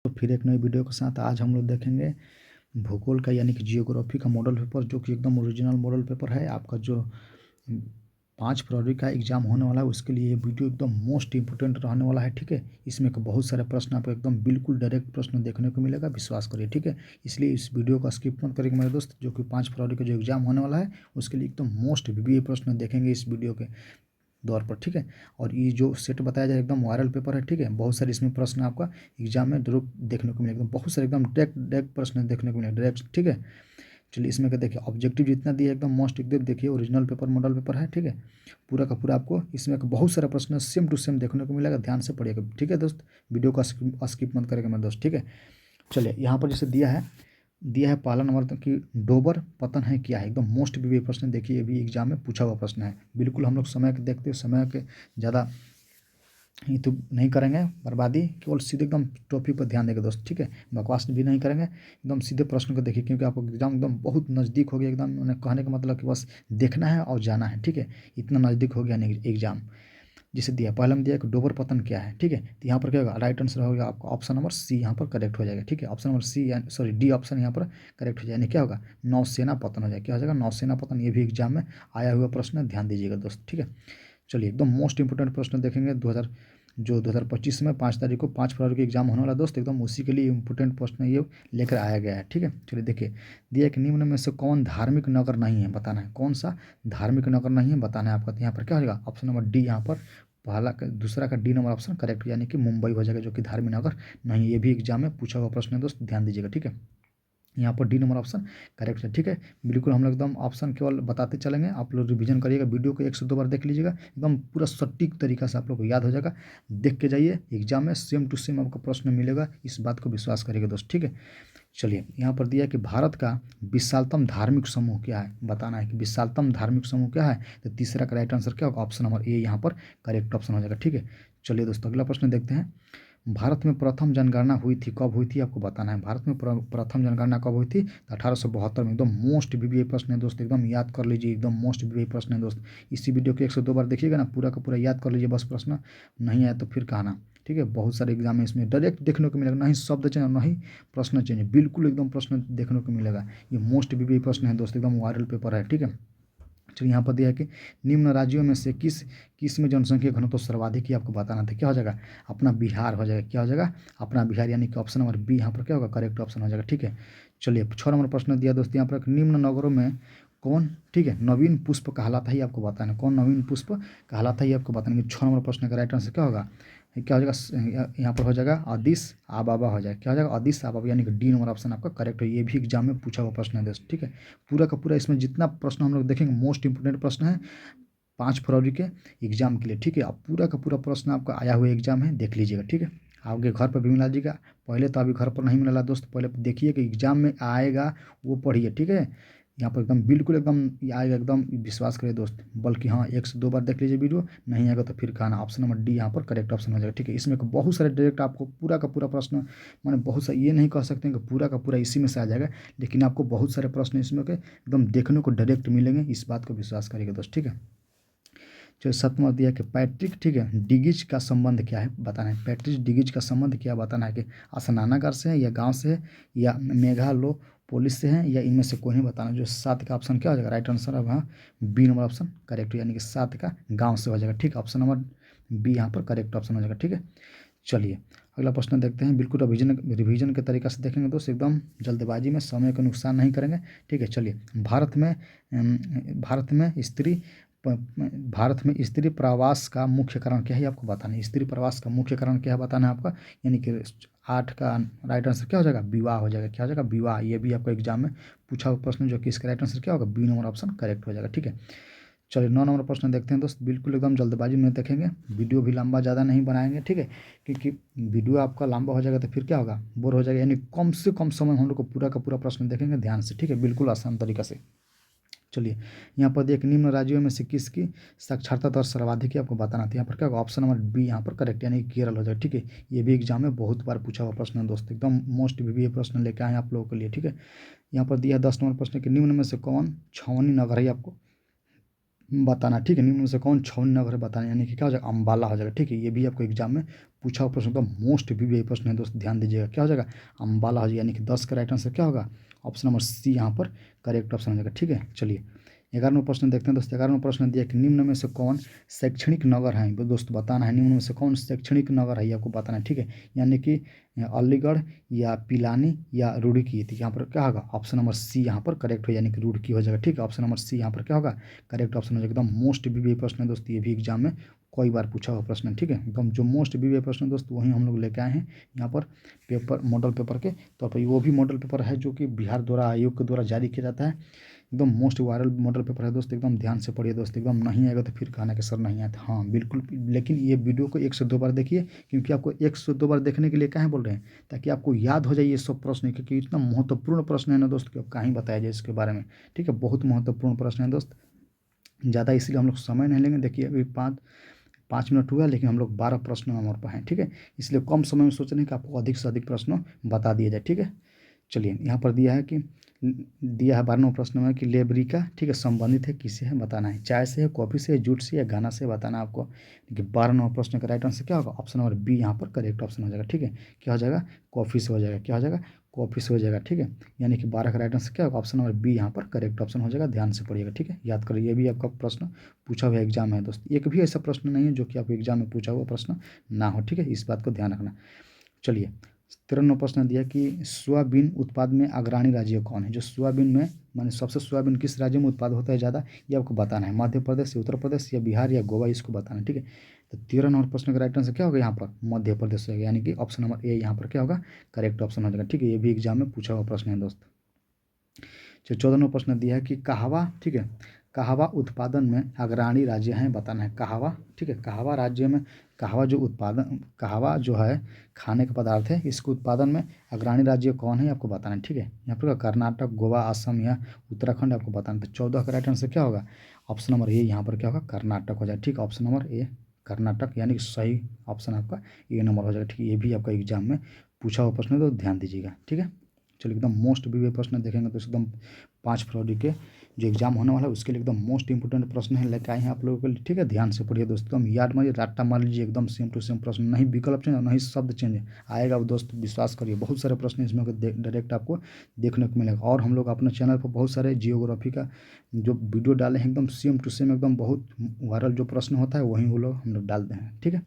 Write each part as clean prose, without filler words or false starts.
तो फिर एक नई वीडियो के साथ आज हम लोग देखेंगे भूगोल का यानी कि जियोग्राफी का मॉडल पेपर, जो कि एकदम ओरिजिनल मॉडल पेपर है। आपका जो 5 फरवरी का एग्जाम होने वाला है उसके लिए ये वीडियो एकदम मोस्ट इंपोर्टेंट रहने वाला है। ठीक है, इसमें बहुत सारे प्रश्न आपको एकदम बिल्कुल डायरेक्ट प्रश्न देखने को मिलेगा, विश्वास करिए। ठीक है, इसलिए इस वीडियो को स्किप मत करिएगा मेरे दोस्त। जो कि 5 फरवरी का जो एग्जाम होने वाला है उसके लिए एकदम मोस्ट वीवीआई प्रश्न देखेंगे इस वीडियो के दौर पर। ठीक है, और ये जो सेट बताया जाए एकदम वायरल पेपर है। ठीक है, बहुत सारे इसमें प्रश्न आपका एग्जाम में जरूर देखने को मिलेगा, बहुत सारे एकदम डायरेक्ट डायरेक्ट प्रश्न देखने को मिलेगा डायरेक्ट। ठीक है, चलिए इसमें क्या देखिए, ऑब्जेक्टिव जितना दिया एकदम मोस्ट एकदम देखिए ओरिजिनल पेपर मॉडल पेपर है। ठीक है, पूरा का पूरा आपको इसमें बहुत सारे प्रश्न सेम टू सेम देखने को मिलेगा, ध्यान से पढ़िएगा। ठीक है दोस्त, वीडियो को स्किप मत करेगा मेरे दोस्त। ठीक है, चलिए यहाँ पर जैसे दिया है पहला नंबर तक कि डोबर पतन है क्या है, एकदम मोस्ट भी प्रश्न देखिए, ये भी एग्जाम में पूछा हुआ प्रश्न है। बिल्कुल हम लोग समय के देखते समय के ज़्यादा ये तो नहीं करेंगे बर्बादी, केवल सीधे एकदम टॉपिक पर ध्यान देंगे दोस्त। ठीक है, बकवास भी नहीं करेंगे, एकदम सीधे प्रश्न को देखिए, क्योंकि आपको एग्जाम एकदम बहुत नज़दीक हो गया एकदम। मैंने कहने का मतलब कि बस देखना है और जाना है। ठीक है, इतना नज़दीक हो गया नहीं एग्जाम। जिसे दिया पहले में दिया कि डोबर पतन क्या है। ठीक है, तो यहाँ पर क्या होगा, राइट आंसर होगा आपका ऑप्शन नंबर सी यहाँ पर करेक्ट हो जाएगा। ठीक है, option number C sorry D option यहाँ पर करेक्ट हो जाए, यानी क्या होगा, नौसेना पतन हो जाएगा। क्या हो जाएगा, नौसेना पतन। ये भी एग्जाम में आया हुआ प्रश्न है, ध्यान दीजिएगा दोस्त। ठीक है, चलिए एकदम मोस्ट इंपोर्टेंट प्रश्न देखेंगे 2025 में 5 तारीख को 5 फरवरी को एग्जाम होने वाला दोस्त, एकदम उसी के लिए इंपोर्टेंट प्रश्न ये लेकर आया गया है। ठीक है, चलिए देखिए, दिया कि निम्न में से कौन धार्मिक नगर नहीं है, बताना है कौन सा धार्मिक नगर नहीं है, बताना है आपका। तो यहाँ पर क्या हो जाएगा, ऑप्शन नंबर डी यहाँ पर पहला का दूसरा का डी नंबर ऑप्शन करेक्ट, यानी कि मुंबई हो जाएगा, जो कि धार्मिक नगर नहीं। ये भी एग्जाम में पूछा हुआ प्रश्न है दोस्त, ध्यान दीजिएगा। ठीक है, यहाँ पर डी नंबर ऑप्शन करेक्ट है। ठीक है, बिल्कुल हम लोग एकदम ऑप्शन केवल बताते चलेंगे, आप लोग रिवीजन करिएगा, वीडियो को 1 से 2 बार देख लीजिएगा, एकदम पूरा सटीक तरीका से आप लोग को याद हो जाएगा। देख के जाइए, एग्जाम में सेम टू सेम आपको प्रश्न मिलेगा, इस बात को विश्वास करिएगा दोस्त। ठीक है, चलिए यहाँ पर दिया कि भारत का विशालतम धार्मिक समूह क्या है, बताना है कि विशालतम धार्मिक समूह क्या है। तो तीसरा का राइट आंसर क्या होगा, ऑप्शन नंबर ए यहाँ पर करेक्ट ऑप्शन हो जाएगा। ठीक है, चलिए दोस्तों अगला प्रश्न देखते हैं। भारत में प्रथम जनगणना हुई थी, कब हुई थी आपको बताना है। भारत में प्रथम जनगणना कब हुई थी, तो 1872 में। एकदम मोस्ट वीवीआई प्रश्न है दोस्त, एकदम याद कर लीजिए, एकदम मोस्ट वीवीआई प्रश्न है दोस्त। इसी वीडियो को 1 से 2 बार देखिएगा ना, पूरा का पूरा याद कर लीजिए, बस प्रश्न नहीं आया तो फिर कहना। ठीक है, बहुत सारे एग्जाम में इसमें डायरेक्ट देखने को मिलेगा, ना ही शब्द चेंज ना ही प्रश्न चेंज, बिल्कुल एकदम प्रश्न देखने को मिलेगा। ये मोस्ट वीवीआई प्रश्न है दोस्त, एकदम वायरल पेपर है। ठीक है, चलिए यहाँ पर दिया है कि निम्न राज्यों में से किस में जनसंख्या घनत्व सर्वाधिक, ही आपको बताना था। क्या हो जाएगा, अपना बिहार हो जाएगा। क्या हो जाएगा, अपना बिहार, यानी कि ऑप्शन नंबर बी यहाँ पर क्या होगा, करेक्ट ऑप्शन हो जाएगा। ठीक है, चलिए 6 नंबर प्रश्न दिया दोस्त, यहाँ पर निम्न नगरों में कौन, ठीक है, नवीन पुष्प कहलाता ही आपको बताना है, कौन नवीन पुष्प कहलाता ही आपको बताना है। 6 नंबर प्रश्न का राइट आंसर क्या होगा, क्या हो जाएगा, यहाँ पर हो जाएगा अदिस आबाबा हो जाएगा। क्या हो जाएगा, अदिस आबाबा, यानी कि डी नंबर ऑप्शन आपका करेक्ट है। ये भी एग्जाम में पूछा हुआ प्रश्न है दोस्त। ठीक है, पूरा का पूरा इसमें जितना प्रश्न हम लोग देखेंगे मोस्ट इंपोर्टेंट प्रश्न है 5 फरवरी के एग्जाम के लिए। ठीक है, अब पूरा का पूरा प्रश्न आपका आया हुआ एग्जाम है, देख लीजिएगा। ठीक है, आपके घर पर भी मिला दीजिएगा, पहले तो अभी घर पर नहीं मिला दोस्त, पहले देखिए कि एग्जाम में आएगा वो पढ़िए। ठीक है, यहाँ पर एकदम बिल्कुल एकदम आएगा, एकदम विश्वास करिए दोस्त, बल्कि हाँ 1 से 2 बार देख लीजिए वीडियो, नहीं आएगा तो फिर कहना। ऑप्शन नंबर डी यहाँ पर करेक्ट ऑप्शन हो जाएगा। ठीक है, इसमें बहुत सारे डायरेक्ट आपको पूरा का पूरा प्रश्न, मैंने बहुत सारे, ये नहीं कह सकते कि पूरा का पूरा इसी में से आ जाएगा, लेकिन आपको बहुत सारे प्रश्न इसमें के एकदम देखने को डायरेक्ट मिलेंगे, इस बात को विश्वास करिएगा दोस्त। ठीक है, जो 7वां दिया कि पैट्रिक, ठीक है, डिगिज का संबंध क्या है, बताना है। पैट्रिक डिगिज का संबंध क्या बताना है, कि स्नानागार से है, या गांव से है, या मेघालोपोलिस से है, या इनमें से कोई नहीं बताना। जो 7 का ऑप्शन क्या हो जाएगा, राइट आंसर है वहाँ बी नंबर ऑप्शन करेक्ट, यानी कि 7 का गाँव से हो जाएगा। ठीक है, ऑप्शन नंबर बी यहाँ पर करेक्ट ऑप्शन हो जाएगा। ठीक है, चलिए अगला प्रश्न देखते हैं, बिल्कुल रिवीजन के तरीका से देखेंगे दोस्त, एकदम जल्दबाजी में, समय का नुकसान नहीं करेंगे। ठीक है, चलिए भारत में भारत में स्त्री प्रवास का मुख्य कारण क्या है, आपको बताना है। स्त्री प्रवास का मुख्य कारण क्या है बताना है आपका, यानी कि 8 का राइट आंसर क्या हो जाएगा, विवाह हो जाएगा। क्या हो जाएगा, विवाह। ये भी आपको एग्जाम में पूछा हुआ प्रश्न, जो कि इसका राइट आंसर क्या होगा, बी नंबर ऑप्शन करेक्ट हो जाएगा। ठीक है, चलिए 9 नंबर प्रश्न देखते हैं दोस्त, बिल्कुल एकदम जल्दबाजी में देखेंगे, वीडियो भी लंबा ज़्यादा नहीं बनाएंगे। ठीक है, क्योंकि वीडियो आपका लंबा हो जाएगा तो फिर क्या होगा, बोर हो जाएगा, यानी कम से कम समय हम लोग को पूरा का पूरा प्रश्न देखेंगे ध्यान से। ठीक है, बिल्कुल आसान तरीका से। चलिए यहाँ पर देख, निम्न राज्यों में से किसकी साक्षरता दर सर्वाधिक है, आपको बताना था। यहाँ पर क्या होगा, ऑप्शन नंबर बी यहाँ पर करेक्ट, यानी कि केरल हो जाएगा। ठीक है, ये भी एग्जाम में बहुत बार पूछा हुआ प्रश्न है दोस्त, एकदम मोस्ट भी प्रश्न लेके आए हैं आप लोगों के लिए। ठीक है, यहाँ पर दिया 10 नंबर प्रश्न के, निम्न में से कौन छावनी नगर है, आपको बताना, ठीक है। निम्न में से कौन छौनी नगर है बताना, यानी कि क्या हो जाएगा, अम्बाला हो जाएगा, ठीक है। ये भी आपको एग्जाम में पूछा हुआ प्रश्न, तो मोस्ट वीवीआई प्रश्न है दोस्त, ध्यान दीजिएगा। क्या हो जाएगा, अम्बाला हो जाएगा, यानी कि 10 का राइट आंसर क्या होगा, ऑप्शन नंबर सी यहाँ पर करेक्ट ऑप्शन हो जाएगा, ठीक है। चलिए 11वां प्रश्न देखते हैं दोस्त। 11वां प्रश्न दिया कि निम्न में से कौन शैक्षणिक नगर है, दोस्त बताना है। निम्न में से कौन शैक्षणिक नगर है, ये आपको बताना है, ठीक है। यानी कि अलीगढ़ या पिलानी या रुड़की, तो यहाँ पर क्या होगा, ऑप्शन नंबर सी यहाँ पर करेक्ट हो, यानी कि रुड़की हो जाएगा, ठीक है। ऑप्शन नंबर सी यहाँ पर क्या होगा, करेक्ट ऑप्शन हो जाएगा। एकदम मोस्ट वीवीआई प्रश्न है दोस्त, ये भी एग्जाम में कई बार पूछा हुआ प्रश्न है, ठीक है। एकदम जो मोस्ट वीवीआई प्रश्न है दोस्त, वही हम लोग लेके आए हैं यहाँ पर पेपर, मॉडल पेपर के तौर पर। वो भी मॉडल पेपर है जो कि बिहार द्वारा, आयोग के द्वारा जारी किया जाता है। एकदम मोस्ट वायरल मॉडल पेपर है दोस्त, एकदम ध्यान से पढ़िए दोस्त। एकदम नहीं आएगा तो फिर कहना कि सर नहीं आया था, हाँ बिल्कुल। लेकिन ये वीडियो को 1 से 2 बार देखिए, क्योंकि आपको 1 से 2 बार देखने के लिए काहे बोल रहे हैं, ताकि आपको याद हो जाए ये सब प्रश्न, क्योंकि इतना महत्वपूर्ण प्रश्न है ना दोस्त कि अब कहीं बताया जाए इसके बारे में, ठीक है। बहुत महत्वपूर्ण प्रश्न है दोस्त, ज़्यादा इसलिए हम लोग समय नहीं लेंगे। देखिए अभी 5 मिनट हुआ, लेकिन हम लोग 12 प्रश्न हमारे पास हैं, ठीक है। इसलिए कम समय में सोच रहे हैं कि आपको अधिक से अधिक प्रश्न बता दिया जाए, ठीक है। चलिए यहाँ पर दिया है कि, दिया है 12वां प्रश्न में कि लेबरिका, ठीक है, संबंधित है किससे है बताना है। चाय से है, कॉफ़ी से है, जूट से या गाना से बताना है आपको। कि 12वां प्रश्न का राइट आंसर क्या होगा, ऑप्शन नंबर बी यहाँ पर करेक्ट ऑप्शन हो जाएगा, ठीक है। क्या हो जाएगा, कॉफ़ी से हो जाएगा, क्या हो जाएगा, कॉफ़ी से हो जाएगा, ठीक है। यानी कि 12 का राइट आंसर क्या होगा, ऑप्शन नंबर बी यहाँ पर करेक्ट ऑप्शन हो जाएगा। ध्यान से पढ़िएगा, ठीक है। याद करिए, ये भी आपका प्रश्न पूछा हुआ एग्जाम है दोस्त। एक भी ऐसा प्रश्न नहीं है जो कि आपको एग्जाम में पूछा हुआ प्रश्न ना हो, ठीक है। इस बात को ध्यान रखना। चलिए 13वां प्रश्न दिया कि सोयाबीन उत्पाद में अग्रणी राज्य कौन है। जो सोयाबीन में माने सबसे सोयाबीन किस राज्य में उत्पाद होता है ज़्यादा, ये आपको बताना है। मध्य प्रदेश या उत्तर प्रदेश या बिहार या गोवा, इसको बताना है, ठीक है। तो 13 नंबर प्रश्न का राइट आंसर क्या होगा यहाँ पर, मध्य प्रदेश होगा, यानी कि ऑप्शन नंबर ए यहाँ पर क्या होगा, करेक्ट ऑप्शन हो जाएगा, ठीक है। ये भी एग्जाम में पूछा हुआ प्रश्न है दोस्त। जो 14वां प्रश्न दिया है कि कहवा, ठीक है, कहवा उत्पादन में अग्रणी राज्य हैं बताना है। कहवा, ठीक है, कहवा राज्य में, कहवा जो उत्पादन, कहवा जो है खाने का पदार्थ है, इसके उत्पादन में अग्रणी राज्य कौन है आपको बताना है, ठीक है। यहाँ पर कर्नाटक, गोवा, असम या उत्तराखंड आपको बताना है। तो 14 का राइट आंसर क्या होगा, ऑप्शन नंबर ए यहाँ पर क्या होगा, कर्नाटक हो जाएगा, ठीक है। ऑप्शन नंबर ए कर्नाटक, यानी कि सही ऑप्शन आपका ए नंबर हो जाएगा, ठीक है। ये भी आपका एग्जाम में पूछा हुआ प्रश्न है, तो ध्यान दीजिएगा, ठीक है। चलिए एकदम मोस्ट वीवीआई प्रश्न देखेंगे तो एकदम 5 फरवरी के जो एग्जाम होने वाला है उसके लिए एकदम मोस्ट इंपोर्टेंट प्रश्न है लेकर आए हैं आप लोगों के लिए, ठीक है। ध्यान से पढ़िए दोस्तों, याद मारिए, रट्टा मार लीजिए, एकदम सेम टू सेम प्रश्न, नहीं विकल्प चेंज नहीं शब्द चेंज आएगा दोस्त, विश्वास करिए। बहुत सारे प्रश्न इसमें डायरेक्ट आपको देखने को मिलेगा। और हम लोग अपने चैनल पर बहुत सारे जियोग्राफी का जो वीडियो डाले हैं, एकदम सेम टू सेम, एकदम बहुत वायरल जो प्रश्न होता है वही वो लोग हम लोग डालते हैं, ठीक है।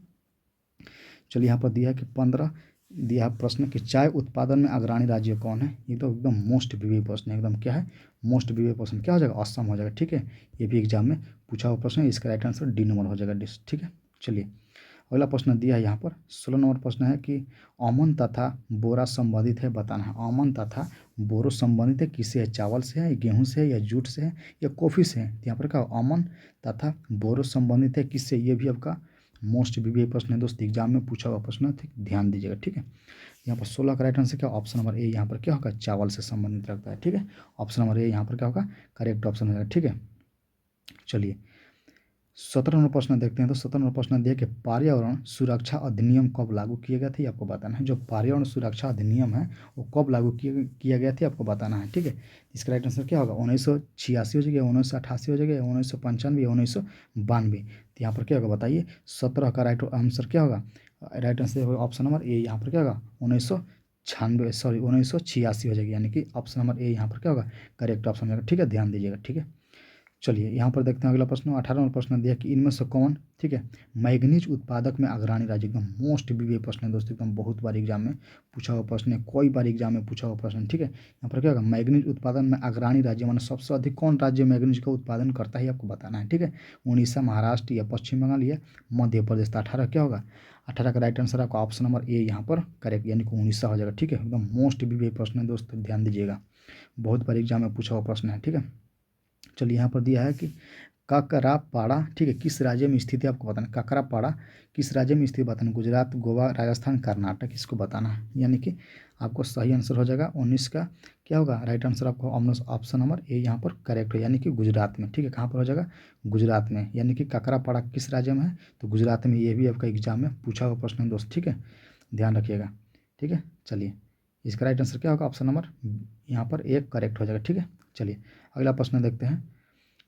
चलिए यहाँ पर दिया है कि 15 दिया है प्रश्न कि चाय उत्पादन में अग्रणी राज्य कौन है। ये तो एकदम मोस्ट वीवीआई प्रश्न है, एकदम क्या है, मोस्ट वीवीआई प्रश्न क्या हो जाएगा, असम हो जाएगा, ठीक है। ये भी एग्जाम में पूछा हुआ प्रश्न है, इसका राइट आंसर डी नंबर हो जाएगा, डिस, ठीक है। चलिए अगला प्रश्न दिया है यहाँ पर 16 नंबर प्रश्न है कि अमन तथा बोरा संबंधित है बताना है। अमन तथा बोरो संबंधित है किससे है, चावल से है, गेहूं से है या जूट से है या कॉफ़ी से है। तो यहाँ पर क्या अमन तथा बोरो संबंधित है किससे, ये भी आपका मोस्ट वीवीआई प्रश्न है दोस्त, एग्जाम में पूछा हुआ प्रश्न है, ठीक, ध्यान दीजिएगा, ठीक है। यहाँ पर 16 का राइट आंसर क्या, ऑप्शन नंबर ए यहाँ पर क्या होगा, चावल से संबंधित रखता है, ठीक है। ऑप्शन नंबर ए यहाँ पर क्या होगा, करेक्ट ऑप्शन हो जाएगा, ठीक है। चलिए 17 नंबर प्रश्न देखते हैं। तो 17 नंबर प्रश्न दिया कि पर्यावरण सुरक्षा अधिनियम कब लागू किए गए थे, आपको बताना है। जो पर्यावरण सुरक्षा अधिनियम है वो कब लागू किया गया था आपको बताना है, ठीक है। इसका राइट आंसर क्या होगा, 1986 हो जाएगा, 1988 हो जाएगा, 1995 या 1992। तो यहाँ पर क्या होगा बताइए, 17 का राइट आंसर क्या होगा, राइट आंसर होगा ऑप्शन नंबर ए यहाँ पर क्या होगा, 1996, सॉरी 1986 हो जाएगी, यानी कि ऑप्शन नंबर ए यहाँ पर क्या होगा, करेक्ट ऑप्शन हो जाएगा, ठीक है। ध्यान दीजिएगा, ठीक है। चलिए यहाँ पर देखते हैं अगला प्रश्न, 18वां प्रश्न दिया कि इनमें से कौन, ठीक है, मैग्नीज उत्पादक में अग्रणी राज्य। एकदम मोस्ट वीवीआई प्रश्न है दोस्तों, एकदम बहुत बार एग्जाम में पूछा हुआ प्रश्न है, कई बार एग्जाम में पूछा हुआ प्रश्न है, ठीक है। यहाँ पर क्या होगा, मैग्नीज उत्पादन में अग्रणी राज्य माने सबसे अधिक कौन राज्य मैग्नीज का उत्पादन करता है आपको बताना है, ठीक है। उड़ीसा, महाराष्ट्र या पश्चिम बंगाल या मध्य प्रदेश। तो 18 क्या होगा, 18 का राइट आंसर आपका ऑप्शन नंबर ए यहाँ पर करेक्ट, यानी कि उड़ीसा हो जाएगा, ठीक है। एकदम मोस्ट वीवीआई प्रश्न है दोस्तों, ध्यान दीजिएगा, बहुत बार एग्जाम में पूछा हुआ प्रश्न है, ठीक है। चलिए यहाँ पर दिया है कि काकरापाड़ा, ठीक है, किस राज्य में स्थित है आपको बताना है। काकरापाड़ा किस राज्य में स्थित बताना, गुजरात, गोवा, राजस्थान, कर्नाटक, इसको बताना है। यानी कि आपको सही आंसर हो जाएगा 19 का क्या होगा, राइट आंसर आपको ऑप्शन नंबर ए यहाँ पर करेक्ट है, यानी कि गुजरात में, ठीक है। कहाँ पर हो जाएगा, गुजरात में, यानी कि काकरापाड़ा किस राज्य में है, तो गुजरात में। ये भी आपका एग्जाम में पूछा हुआ प्रश्न है दोस्त, ठीक है, ध्यान रखिएगा, ठीक है। चलिए इसका राइट आंसर क्या होगा, ऑप्शन नंबर यहाँ पर एक करेक्ट हो जाएगा, ठीक है। चलिए अगला प्रश्न देखते हैं।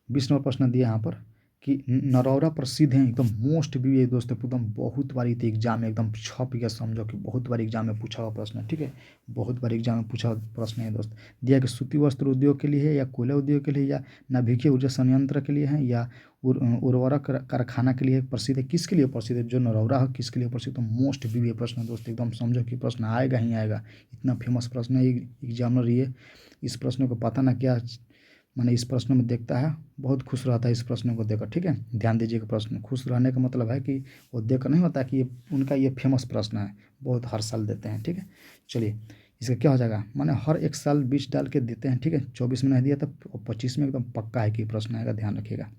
20 नंबर प्रश्न दिया यहाँ पर कि नरौरा प्रसिद्ध हैं एकदम मोस्ट भी है दोस्तों, एकदम बहुत बार ये एग्जाम में एकदम छप गया, समझो कि बहुत बार एग्जाम में पूछा हुआ प्रश्न है। ठीक है, बहुत बार एग्जाम में पूछा हुआ प्रश्न है दोस्त। दिया कि सूती वस्त्र उद्योग के लिए है, या कोयला उद्योग के लिए, या नाभिकीय ऊर्जा संयंत्र के लिए है, या उर्वरक कारखाना के लिए प्रसिद्ध है। किसके लिए प्रसिद्ध है? जो नरौरा है किसके लिए प्रसिद्ध? तो मोस्ट भी है प्रश्न दोस्त, एकदम समझो कि प्रश्न आएगा ही आएगा, इतना फेमस प्रश्न है एग्जामिनर ये। इस प्रश्न को पता ना क्या मैंने इस प्रश्न में देखता है, बहुत खुश रहता है इस प्रश्न को देखकर। ठीक है, ध्यान दीजिएगा, प्रश्न खुश रहने का मतलब है कि वो देखकर नहीं होता कि ये उनका ये फेमस प्रश्न है, बहुत हर साल देते हैं। ठीक है, चलिए इसका क्या हो जाएगा, माने हर एक साल 20 डाल के देते हैं। ठीक है, 24 में नहीं दिया तब 25 में एकदम पक्का है कि प्रश्न आएगा, ध्यान रखिएगा।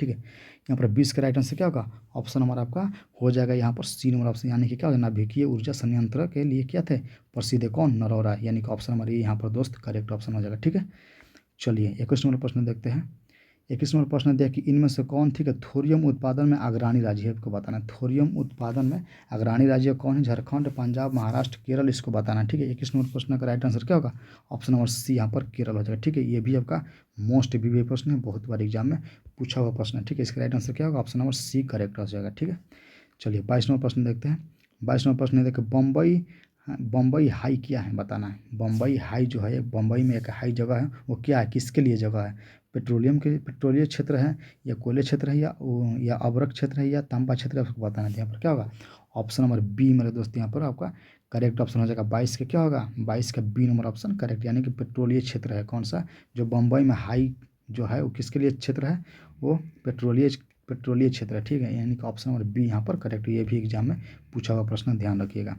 ठीक है, यहाँ पर 20 का राइट आंसर क्या होगा? ऑप्शन नंबर आपका हो जाएगा यहाँ पर सी नंबर ऑप्शन, यानी कि क्या होगा, नाभिकीय ऊर्जा संयंत्र के लिए क्या थे प्रसिद्ध है? कौन? नरौरा, यानी कि ऑप्शन नंबर ये यहाँ पर दोस्त करेक्ट ऑप्शन हो जाएगा। ठीक है, चलिए 21 नंबर प्रश्न देखते हैं। 21 नंबर प्रश्न दिया कि इनमें से कौन ठीक है थोरियम उत्पादन में अग्रणी राज्य है, आपको बताना है। थोरियम उत्पादन में अग्रणी राज्य कौन है? झारखंड, पंजाब, महाराष्ट्र, केरल, इसको बताना है। ठीक है, 21 नंबर प्रश्न का राइट आंसर क्या होगा? ऑप्शन नंबर सी यहाँ पर केरल हो जाएगा। ठीक है, ये भी आपका मोस्ट भी प्रश्न है, बहुत बार एग्जाम में पूछा हुआ प्रश्न है। ठीक है, इसका राइट आंसर क्या होगा? ऑप्शन नंबर सी करेक्ट हो जाएगा। ठीक है, चलिए 22 नंबर प्रश्न देखते हैं। 22 नंबर प्रश्न देखिए, बम्बई बम्बई हाई क्या है, बताना है। बम्बई हाई जो है, बम्बई में एक हाई जगह है, वो क्या है, किसके लिए जगह है? पेट्रोलियम के पेट्रोलिय क्षेत्र है, या कोयले क्षेत्र है, या अवरक क्षेत्र है, या तांबा क्षेत्र है, उसको बताना है। यहाँ पर क्या होगा? ऑप्शन नंबर बी मेरे दोस्त यहाँ पर आपका करेक्ट ऑप्शन हो जाएगा। 22 का क्या होगा? 22 का बी नंबर ऑप्शन करेक्ट, यानी कि पेट्रोलिय क्षेत्र है। कौन सा? जो बम्बई में हाई जो है वो किसके लिए क्षेत्र है? वो पेट्रोलिय क्षेत्र है। ठीक है, यानी कि ऑप्शन नंबर बी यहाँ पर करेक्ट, ये भी एग्जाम में पूछा हुआ प्रश्न, ध्यान रखिएगा।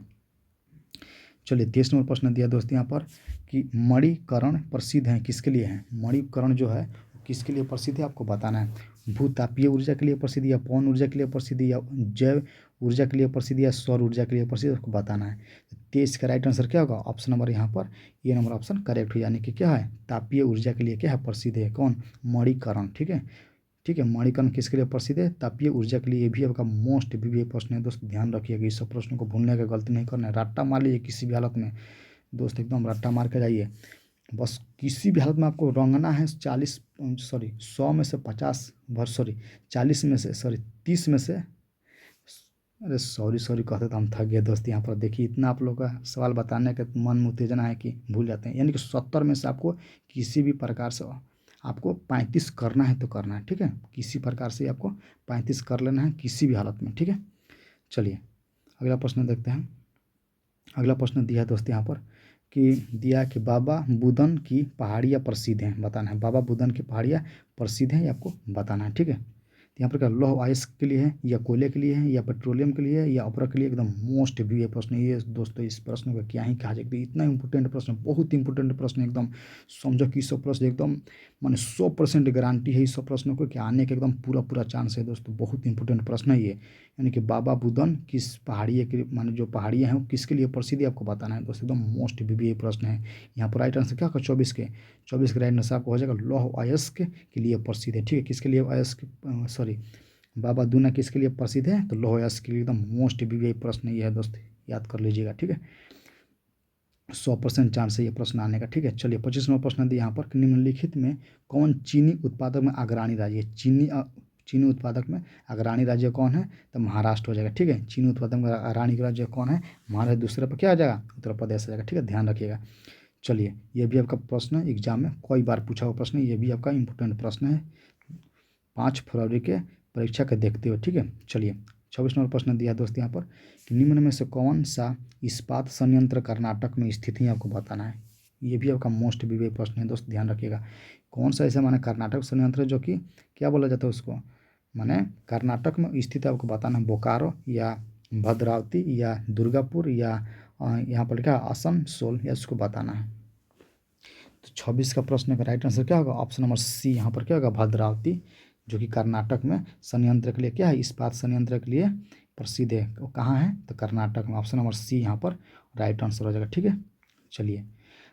चलिए 23 नंबर प्रश्न दिया दोस्त यहाँ पर कि मणिकरण प्रसिद्ध है, किसके लिए है? मणिकरण जो है किसके लिए प्रसिद्ध है, आपको बताना है। भूतापीय ऊर्जा के लिए प्रसिद्ध, या पवन ऊर्जा के लिए प्रसिद्ध, या जैव ऊर्जा के लिए प्रसिद्ध, या सौर ऊर्जा के लिए प्रसिद्ध, आपको बताना है। 23 का राइट आंसर क्या होगा? ऑप्शन नंबर यहाँ पर ये नंबर ऑप्शन करेक्ट हो, यानी कि क्या है, तापीय ऊर्जा के लिए क्या है प्रसिद्ध है? कौन? मणिकरण। ठीक है, ठीक है, मणिकर्ण किसके लिए प्रसिद्ध है? तापीय ऊर्जा के लिए। ये भी आपका मोस्ट भी प्रश्न है दोस्त, ध्यान रखिएगा, इस सब प्रश्नों को भूलने का गलती नहीं करना है। रट्टा मार लीजिए किसी भी हालत में दोस्त, एकदम रट्टा मार के जाइए, बस किसी भी हालत में आपको रंगना है। 100 में से 50 सॉरी 40 में से 30 में से, अरे सॉरी कहते तो हम थक गए दोस्त। यहाँ पर देखिए इतना आप लोग का सवाल बताने का मन में उत्तेजना है कि भूल जाते हैं, यानी कि 70 में से आपको किसी भी प्रकार से आपको 35 करना है तो करना है। ठीक है, किसी प्रकार से आपको 35 कर लेना है किसी भी हालत में। ठीक है, चलिए अगला प्रश्न देखते हैं। अगला प्रश्न दिया है दोस्त यहाँ पर कि दिया कि बाबा बुदन की पहाड़ियाँ प्रसिद्ध हैं, बताना है। बाबा बुदन की पहाड़ियाँ प्रसिद्ध हैं, ये आपको बताना है। ठीक है, तो यहाँ पर क्या लौह अयस्क के लिए है, या कोयले के लिए है, या पेट्रोलियम के लिए है, या अपरा के लिए? एकदम मोस्ट भी है प्रश्न ये दोस्तों, इस प्रश्न का क्या ही कहा जाए, इतना इंपॉर्टेंट प्रश्न, बहुत इंपॉर्टेंट प्रश्न एकदम। समझो कि सब प्रश्न एकदम माने 100% गारंटी है इस सब प्रश्नों को कि आने के एकदम पूरा पूरा चांस है दोस्तों, बहुत इंपॉर्टेंट प्रश्न है ये। यानी कि बाबा बुदन किस पहाड़िया के माने जो पहाड़ियाँ हैं वो किसके लिए प्रसिद्ध है, आपको बताना है दोस्तों, एकदम मोस्ट भी प्रश्न है। यहाँ पर राइट आंसर क्या होगा? 24 के राइट आंसर आपको हो जाएगा लौह अयस्क के लिए प्रसिद्ध है। ठीक है, किसके लिए अयस्क सॉरी बाबा दूना किसके लिए प्रसिद्ध है? तो लौह अयस्क के लिए, एकदम मोस्ट भी प्रश्न ये है दोस्त, याद कर लीजिएगा। ठीक है, 100% चांस है ये प्रश्न आने का। ठीक है, चलिए 25 नंबर प्रश्न दिया यहाँ पर निम्नलिखित में कौन चीनी उत्पादक में अग्रणी राज्य है? चीनी उत्पादक में अग्रणी राज्य कौन है? तो महाराष्ट्र हो जाएगा। ठीक है, चीनी उत्पादक में अग्रणी राज्य कौन है? महाराष्ट्र। दूसरे पर क्या आ जाएगा? उत्तर प्रदेश आ जाएगा। ठीक है, ध्यान रखिएगा। चलिए ये भी आपका प्रश्न एग्जाम में कई बार पूछा हुआ प्रश्न है, ये भी आपका इंपॉर्टेंट प्रश्न है 5 फरवरी के परीक्षा के देखते हुए। ठीक है, चलिए 26 नंबर प्रश्न दिया दोस्त यहाँ पर कि निम्न में से कौन सा इस्पात संयंत्र कर्नाटक में स्थित है, आपको बताना है। ये भी आपका मोस्ट भी प्रश्न है दोस्त, ध्यान रखिएगा। कौन सा ऐसा माने कर्नाटक संयंत्र जो कि क्या बोला जाता है उसको, माने कर्नाटक में स्थित है, आपको बताना है। बोकारो, या भद्रावती, या दुर्गापुर, या यहाँ पर लिखा आसनसोल, या उसको बताना है। तो 26 का प्रश्न का राइट आंसर क्या होगा? ऑप्शन नंबर सी यहाँ पर क्या होगा? भद्रावती, जो कि कर्नाटक में संयंत्र के लिए क्या है? इस्पात संयंत्र के लिए प्रसिद्ध है। वो कहाँ है? तो कर्नाटक में। ऑप्शन नंबर सी यहाँ पर राइट आंसर हो जाएगा। ठीक है, चलिए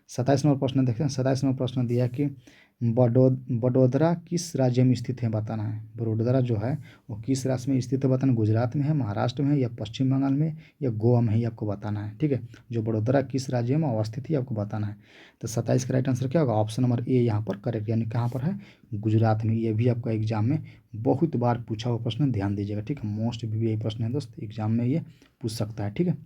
27 नंबर प्रश्न देखते हैं। 27 नंबर प्रश्न दिया कि बड़ोदरा किस राज्य में स्थित है बताना है। बड़ोदरा जो है वो किस राज्य में स्थित है बताना, गुजरात में है, महाराष्ट्र में है, या पश्चिम बंगाल में, या गोवा में है, ये आपको बताना है। ठीक है, जो बड़ोदरा किस राज्य में अवस्थित है आपको बताना है। तो 27 का राइट आंसर क्या होगा, ऑप्शन नंबर ए यहाँ पर करेक्ट, यानी कहाँ पर है, गुजरात में। ये भी आपका एग्जाम में बहुत बार पूछा हुआ प्रश्न, ध्यान दीजिएगा। ठीक है, मोस्ट भी यही प्रश्न है दोस्त, एग्जाम में ये पूछ सकता है। ठीक है,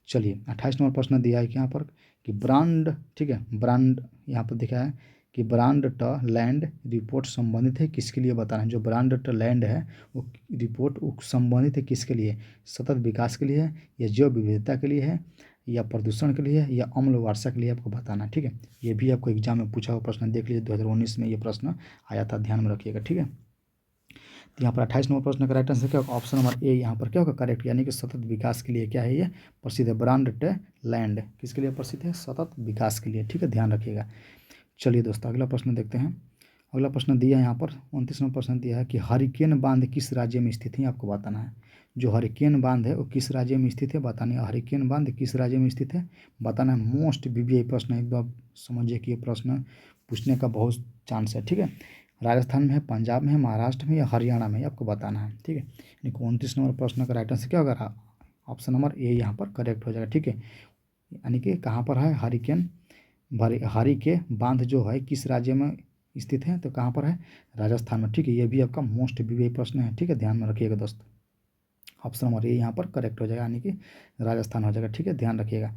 चलिए 28 नंबर प्रश्न दिया है कि यहाँ पर कि ब्रांड, ठीक है, ब्रांड यहाँ पर दिखा है कि ब्रांड ट लैंड रिपोर्ट संबंधित है किसके लिए बताना है। जो ब्रांड ट लैंड है वो रिपोर्ट वो संबंधित है किसके लिए, सतत विकास के लिए है, या जैव विविधता के लिए है, या प्रदूषण के लिए है, या अम्ल वर्षा के लिए आपको बताना है। ठीक है, ये भी आपको एग्जाम में पूछा हुआ प्रश्न, देख लीजिए 2019 में ये प्रश्न आया था, ध्यान में रखिएगा। ठीक है, तो यहाँ पर 28 नंबर प्रश्न का राइट आंसर क्या होगा, ऑप्शन नंबर ए यहाँ पर क्या होगा करेक्ट, यानी कि सतत विकास के लिए क्या है ये प्रसिद्ध है। ब्रांड टे लैंड किसके लिए प्रसिद्ध है, सतत विकास के लिए। ठीक है, ध्यान रखिएगा। चलिए दोस्तों अगला प्रश्न देखते हैं। अगला प्रश्न दिया है यहाँ पर 29 नंबर प्रश्न दिया है कि हरिकेन बांध किस राज्य में स्थित है, आपको बताना है। जो हरिकेन बांध है वो किस राज्य में स्थित है बतानी है। हरिकेन बांध किस राज्य में स्थित है बताना है। मोस्ट बीबीआई प्रश्न है, एकदम समझिए कि ये प्रश्न पूछने का बहुत चांस है। ठीक है, राजस्थान में है, पंजाब में है, महाराष्ट्र में, या हरियाणा में, आपको बताना है। ठीक है, यानी 29 नंबर प्रश्न का राइट आंसर क्या होगा, ऑप्शन नंबर ए यहाँ पर करेक्ट हो जाएगा। ठीक है, यानी कि कहाँ पर है हरिकेन, हरि के बांध जो है किस राज्य में स्थित है, तो कहाँ पर है, राजस्थान में। ठीक है, ये भी आपका मोस्ट बीबीआई प्रश्न है। ठीक है, ध्यान में रखिएगा दोस्त, ऑप्शन नंबर ए यहाँ पर करेक्ट हो जाएगा, यानी कि राजस्थान हो जाएगा। ठीक है, ध्यान रखिएगा।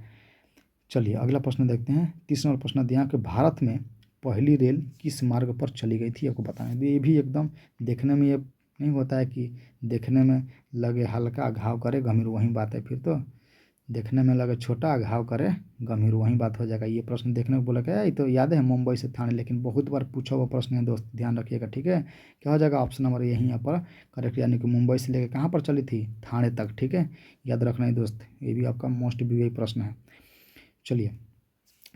चलिए अगला प्रश्न देखते हैं। 30 नंबर प्रश्न दिया कि भारत में पहली रेल किस मार्ग पर चली गई थी, आपको बताना है। ये भी एकदम देखने में ये नहीं होता है कि देखने में लगे हल्का घाव करे गंभीर, वही बात है। फिर तो देखने में लगे छोटा घाव करे गंभीर, वही बात हो जाएगा। ये प्रश्न देखने को बोला गया ये तो याद है मुंबई से थाने, लेकिन बहुत बार पूछा हुआ प्रश्न है दोस्त, ध्यान रखिएगा। ठीक है, क्या हो जाएगा, ऑप्शन नंबर यही यहाँ पर करेक्ट, यानी कि मुंबई से लेकर कहाँ पर चली थी, थाने तक। ठीक है, याद रखना है दोस्त, ये भी आपका मोस्ट बीबीआई प्रश्न है। चलिए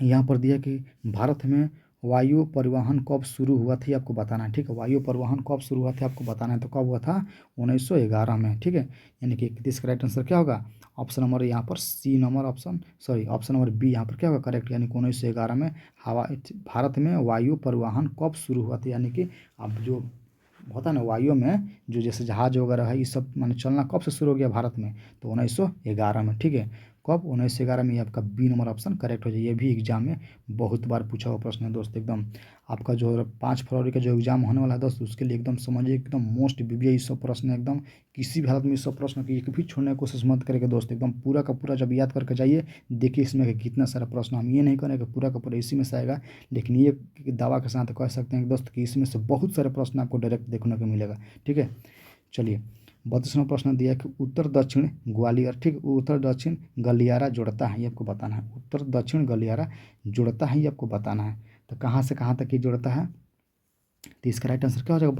यहाँ पर दिया कि भारत में वायु परिवहन कब शुरू हुआ थी, आपको बताना है। ठीक है, वायु परिवहन कब शुरू हुआ था आपको बताना है, तो कब हुआ था, 1911 में। ठीक है, यानी कि 31 का राइट आंसर क्या होगा, ऑप्शन नंबर यहाँ पर C number, option number B यहाँ पर क्या होगा करेक्ट, यानी कि 1911 में भारत में वायु परिवहन कब शुरू हुआ था। यानी कि अब जो होता है ना वायु में जो जैसे जहाज वगैरह है, ये सब माने चलना कब से शुरू हो गया भारत में, तो 1911 में। ठीक है, कब, 1911 में। ये आपका बी नंबर ऑप्शन करेक्ट हो जाए। ये भी एग्जाम में बहुत बार पूछा हुआ प्रश्न है दोस्त, एकदम आपका जो 5 फरवरी का जो एग्जाम होने वाला है दोस्त, उसके लिए एकदम समझिए एकदम मोस्ट बीबीआई सब प्रश्न है, एकदम किसी भी हालत में इस सब प्रश्न की एक भी छोड़ने की कोशिश मत करेगा दोस्त, एकदम पूरा का पूरा जब याद करके जाइए, देखिए इसमें कितना सारा प्रश्न, हम ये नहीं करेंगे पूरा का पूरा इसी में से आएगा, लेकिन ये दावा के साथ कह सकते हैं दोस्त कि इसमें से बहुत सारे प्रश्न आपको डायरेक्ट देखने को मिलेगा। ठीक है, चलिए 32वां प्रश्न दिया है कि उत्तर दक्षिण ग्वालियर, ठीक, उत्तर दक्षिण गलियारा जुड़ता है, ये आपको बताना है। उत्तर दक्षिण गलियारा जुड़ता है, ये आपको बताना है। तो कहाँ से कहाँ तक ये जुड़ता है, तो इसका राइट आंसर क्या हो जाएगा,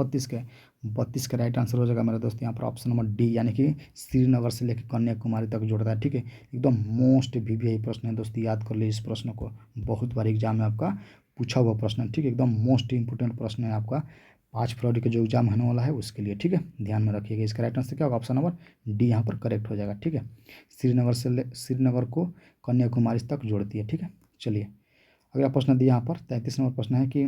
32 का राइट आंसर हो जाएगा मेरे दोस्त यहाँ पर ऑप्शन नंबर डी, यानी कि श्रीनगर से लेकर कन्याकुमारी तक जुड़ता है। ठीक है, एकदम मोस्ट बीबीआई प्रश्न है दोस्त, याद कर लीजिए इस प्रश्न को, बहुत बार एग्जाम में आपका पूछा हुआ प्रश्न है। ठीक है, एकदम मोस्ट इंपोर्टेंट प्रश्न है आपका 5 फरवरी का जो एग्जाम होने वाला है उसके लिए। ठीक है, ध्यान में रखिएगा। इसका राइट आंसर क्या होगा, ऑप्शन नंबर डी यहाँ पर करेक्ट हो जाएगा। ठीक है, श्रीनगर को कन्याकुमारी तक जोड़ती है। ठीक है, चलिए अगला प्रश्न दिया यहाँ पर 33 नंबर प्रश्न है कि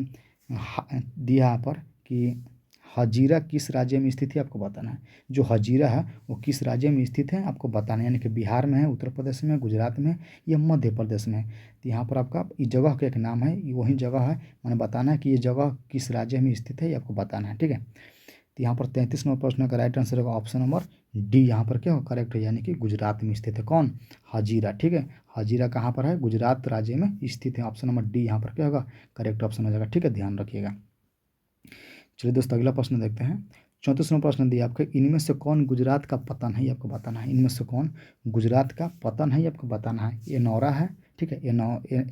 दिया यहाँ पर कि हजीरा किस राज्य में स्थित है, आपको बताना है। जो हजीरा है वो किस राज्य में स्थित है आपको बताना है, यानी कि बिहार में है, उत्तर प्रदेश में, गुजरात में, या मध्य प्रदेश में। तो यहाँ पर आपका इस जगह का एक नाम है, ये वही जगह है, मैंने बताना है कि ये जगह किस राज्य में स्थित है, ये आपको बताना है। ठीक है, तो यहाँ पर 33 नंबर प्रश्न का राइट आंसर होगा ऑप्शन नंबर डी, यहाँ पर क्या हो करेक्ट है, यानी कि गुजरात में स्थित है। कौन, हजीरा। ठीक है, हजीरा कहाँ पर है, गुजरात राज्य में स्थित है। ऑप्शन नंबर डी यहाँ पर क्या होगा करेक्ट ऑप्शन हो जाएगा। ठीक है, ध्यान रखिएगा। चलिए दोस्तों अगला प्रश्न देखते हैं। 34 नंबर प्रश्न दिया आपको, इनमें से कौन गुजरात का पतन है, ये आपको बताना है। इनमें से कौन गुजरात का पतन है, ये आपको बताना है। ये नौरा है, ठीक है,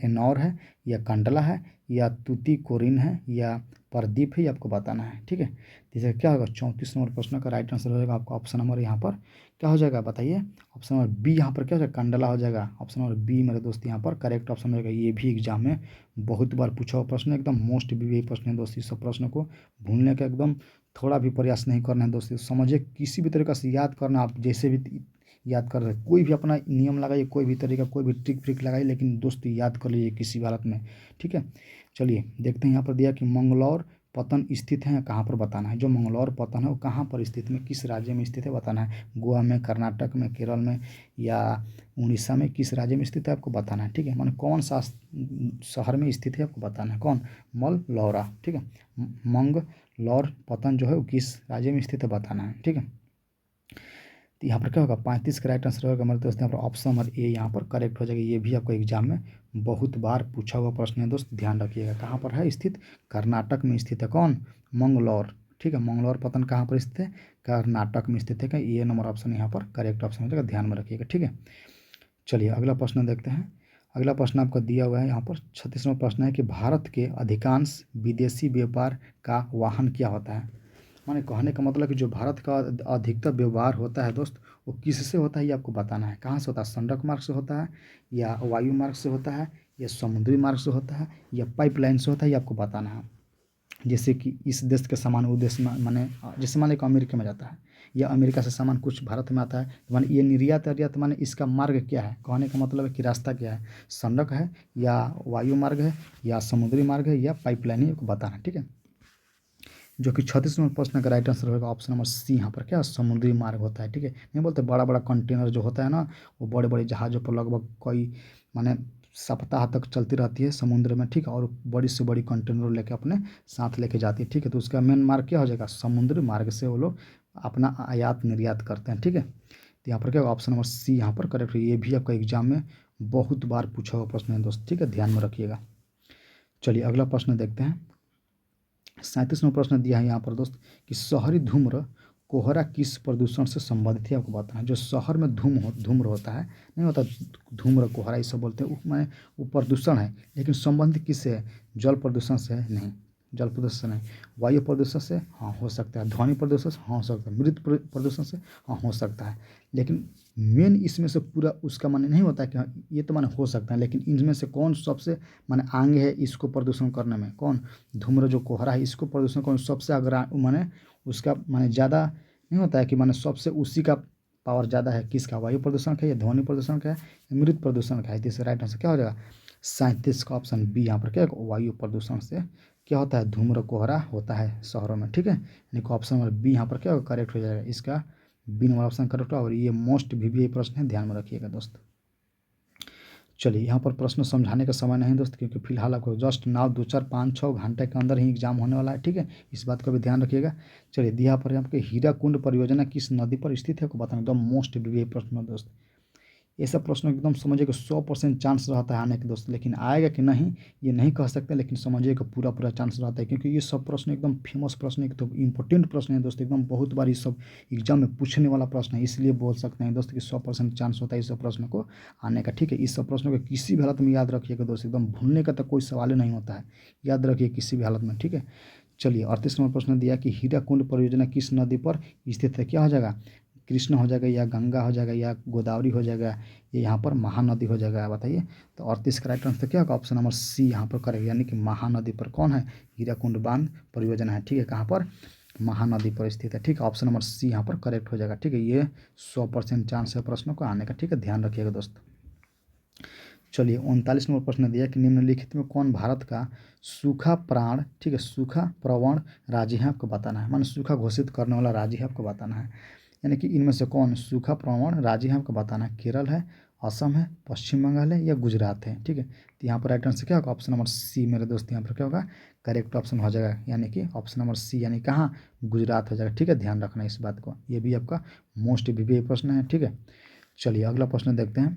एनौर है, या कंडला है, या तूतीकोरिन है, या प्रदीप है, ये आपको बताना है। ठीक है, जैसे क्या होगा 34 नंबर प्रश्न का राइट आंसर हो जाएगा आपका ऑप्शन नंबर यहाँ पर क्या हो जाएगा बताइए, ऑप्शन नंबर बी यहाँ पर क्या हो जाएगा कंडला हो जाएगा। ऑप्शन नंबर बी मेरे दोस्त यहाँ पर करेक्ट ऑप्शन हो जाएगा। ये भी एग्जाम में बहुत बार पूछा हुआ प्रश्न, एकदम मोस्ट भी प्रश्न है दोस्त। इस सब प्रश्न को भूलने का एकदम थोड़ा भी प्रयास नहीं करना है दोस्तों, समझिए किसी भी तरीके से याद करना, आप जैसे भी याद कर रहे हैं। कोई भी अपना नियम लगाइए, कोई भी तरीका, कोई भी ट्रिक फ्रिक लगाइए, लेकिन दोस्त याद कर लीजिए किसी भी हालत में, ठीक है। चलिए देखते हैं यहाँ पर दिया कि मंगलौर पतन स्थित है कहाँ पर बताना है। जो मंगलौर पतन है वो कहाँ पर स्थित में, किस राज्य में स्थित है बताना है। गोवा में, कर्नाटक में, केरल में या उड़ीसा में, किस राज्य में स्थित है आपको बताना है, ठीक है। माने कौन सा शहर में स्थित है आपको बताना है। कौन? मललौरा, ठीक है। मंगलौर पतन जो है वो किस राज्य में स्थित है बताना है, ठीक है। तो यहाँ पर क्या होगा, 35 का राइट आंसर होगा हमारे दोस्त। यहाँ पर ऑप्शन नंबर ए यहाँ पर करेक्ट हो जाएगा। ये भी आपको एग्जाम में बहुत बार पूछा हुआ प्रश्न है दोस्त, ध्यान रखिएगा। कहाँ पर है स्थित? कर्नाटक में स्थित है। कौन? मंगलौर, ठीक है। मंगलौर पतन कहाँ पर स्थित है? कर्नाटक में स्थित है। क्या ये नंबर ऑप्शन यहाँ पर करेक्ट ऑप्शन हो जाएगा, ध्यान में रखिएगा, ठीक है। चलिए अगला प्रश्न देखते हैं। अगला प्रश्न आपका दिया हुआ है यहाँ पर 36वां प्रश्न है कि भारत के अधिकांश विदेशी व्यापार का वाहन क्या होता है। माने कहने का मतलब कि जो भारत का अधिकतर व्यवहार होता है दोस्त, वो किससे होता है ये आपको बताना है। कहाँ से होता है? सड़क मार्ग से होता है या वायु मार्ग से होता है या समुद्री मार्ग से होता है या पाइपलाइन से होता है, ये आपको बताना है। जैसे कि इस देश के सामान वो देश में, माने जैसे मान लो अमेरिका में जाता है या अमेरिका से सामान कुछ भारत में आता है, तो माने ये निर्यात निर्यात माने इसका मार्ग क्या है, कहने का मतलब है कि रास्ता क्या है, सड़क है या वायु मार्ग है या समुद्री मार्ग है या पाइपलाइन है, आपको बताना है, ठीक है। जो कि 36वां प्रश्न का राइट आंसर होगा ऑप्शन नंबर सी। यहाँ पर क्या समुद्री मार्ग होता है, ठीक है। नहीं बोलते बड़ा बड़ा कंटेनर जो होता है ना, वो बड़े बड़े जहाज़ों पर लगभग कई माने सप्ताह तक चलती रहती है समुद्र में, ठीक है। और बड़ी से बड़ी कंटेनर लेके अपने साथ लेके जाती है, ठीक है। तो उसका मेन मार्ग क्या हो जाएगा? समुद्री मार्ग से वो लोग अपना आयात निर्यात करते हैं, ठीक है। तो यहाँ पर क्या होगा? ऑप्शन नंबर सी यहाँ पर करेक्ट है। ये भी आपका एग्जाम में बहुत बार पूछा हुआ प्रश्न है दोस्त, ठीक है, ध्यान में रखिएगा। चलिए अगला प्रश्न देखते हैं। 37वां प्रश्न दिया है यहाँ पर दोस्त कि शहरी धूम्र कोहरा किस प्रदूषण से संबंधित है, आपको बताना है। जो शहर में धूम्र होता है, नहीं होता धूम्र कोहरा, ये सब बोलते हैं, वो प्रदूषण है, लेकिन संबंधित किससे है? जल प्रदूषण से है? नहीं, जल प्रदूषण से नहीं। वायु प्रदूषण से? हाँ हो सकता है। ध्वनि प्रदूषण से? हाँ हो सकता है। मृत प्रदूषण से? हाँ हो सकता है। लेकिन मेन इसमें से पूरा उसका माने नहीं होता है कि हाँ, ये तो माने हो सकता है, लेकिन इनमें से कौन सबसे माने आगे है इसको प्रदूषण करने में? कौन? धूम्र जो कोहरा है इसको प्रदूषण कौन सबसे अग्र माने उसका माने ज़्यादा नहीं होता है कि माने सबसे उसी का पावर ज़्यादा है। किसका? वायु प्रदूषण का या ध्वनि प्रदूषण का है या मृत प्रदूषण का है? तो इसका राइट आंसर क्या हो जाएगा? 37 का ऑप्शन बी यहाँ पर क्या है? वायु प्रदूषण से क्या होता है? धूम्र कोहरा होता है शहरों में, ठीक है। यानी कि ऑप्शन नंबर बी यहाँ पर क्या होगा? करेक्ट हो जाएगा। इसका बी नंबर ऑप्शन करेक्ट होगा। और ये मोस्ट वीवीआई प्रश्न है, ध्यान में रखिएगा दोस्त। चलिए यहाँ पर प्रश्न समझाने का समय नहीं दोस्त, क्योंकि फिलहाल आपको जस्ट नाउ 2 4 5 6 घंटे के अंदर ही एग्जाम होने वाला है, ठीक है। इस बात का भी ध्यान रखिएगा। चलिए यहाँ पर आपके हीराकुंड परियोजना किस नदी पर स्थित है, आपको बताना एकदम मोस्ट वीवीआई प्रश्न है दोस्त। ये सब प्रश्न एकदम समझिए कि 100% चांस रहता है आने के दोस्त, लेकिन आएगा कि नहीं ये नहीं कह सकते, लेकिन समझिए कि पूरा पूरा चांस रहता है, क्योंकि ये सब प्रश्न एकदम फेमस प्रश्न है, तो इंपॉर्टेंट प्रश्न है दोस्त, एकदम बहुत बार ये सब एग्जाम में पूछने वाला प्रश्न है। इसलिए बोल सकते हैं दोस्त कि 100% चांस होता है इस सब प्रश्न को आने का, ठीक है। इस सब प्रश्नों को किसी भी हालत में याद रखिएगा दोस्त, एकदम भूलने का तो कोई सवाल ही नहीं होता है, याद रखिए किसी भी हालत में, ठीक है। चलिए 38 नंबर प्रश्न दिया कि हीराकुंड परियोजना किस नदी पर स्थित है, क्या हो जाएगा? कृष्ण हो जाएगा या गंगा हो जाएगा या गोदावरी हो जाएगा, ये यहाँ पर महानदी हो जाएगा, बताइए। तो 38 का राइट आंसर क्या होगा? ऑप्शन नंबर सी यहाँ पर करेगा, यानी कि महानदी पर कौन है? हीराकुंड बांध परियोजना है, ठीक है। कहाँ पर? महानदी पर स्थित है, ठीक है। ऑप्शन नंबर सी यहाँ पर करेक्ट हो जाएगा, ठीक है। ये 100% चांस है प्रश्नों को आने का, ठीक है, ध्यान रखिएगा दोस्त। चलिए 39 नंबर प्रश्न दिया कि निम्नलिखित में कौन भारत का सूखा प्राण, ठीक है, सूखा प्रवण राज्य है, आपको बताना है। माने सूखा घोषित करने वाला राज्य है, आपको बताना है। यानी कि इनमें से कौन सूखा प्रवण राज्य है, आपको बताना है। केरल है, असम है, पश्चिम बंगाल है या गुजरात है, ठीक है। तो यहाँ पर राइट आंसर क्या होगा? ऑप्शन नंबर सी मेरे दोस्त यहाँ पर क्या होगा? करेक्ट ऑप्शन हो जाएगा, यानी कि ऑप्शन नंबर सी, यानी कहाँ? गुजरात हो जाएगा, ठीक है। ध्यान रखना इस बात को, ये भी आपका मोस्ट वीवीआई प्रश्न है, ठीक है। चलिए अगला प्रश्न देखते हैं।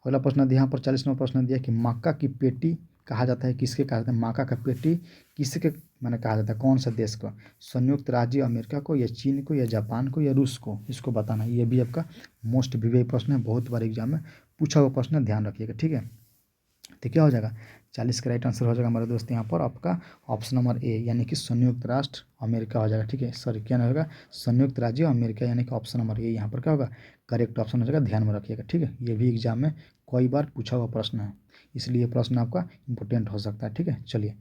अगला प्रश्न दिया यहाँ पर 40 नंबर प्रश्न दिया कि मक्का की पेटी कहा जाता है, किसके कहा जाता है? मक्का का पेटी किसके मैंने कहा जाता है, कौन सा देश को? संयुक्त राज्य अमेरिका को या चीन को या जापान को या रूस को, इसको बताना है। ये भी आपका मोस्ट वीवीआई प्रश्न है, बहुत बार एग्जाम में पूछा हुआ प्रश्न है, ध्यान रखिएगा, ठीक है। तो क्या हो जाएगा? 40 का राइट आंसर हो जाएगा हमारे दोस्त यहाँ पर आपका ऑप्शन नंबर ए, यानी कि संयुक्त राष्ट्र अमेरिका हो जाएगा, ठीक है। सॉरी क्या नहीं होगा? संयुक्त राज्य अमेरिका, यानी कि ऑप्शन नंबर ए यहाँ पर क्या होगा? करेक्ट ऑप्शन हो जाएगा, ध्यान में रखिएगा, ठीक है। ये भी एग्जाम में कई बार पूछा हुआ प्रश्न है, इसलिए प्रश्न आपका इंपॉर्टेंट हो सकता है, ठीक है। चलिए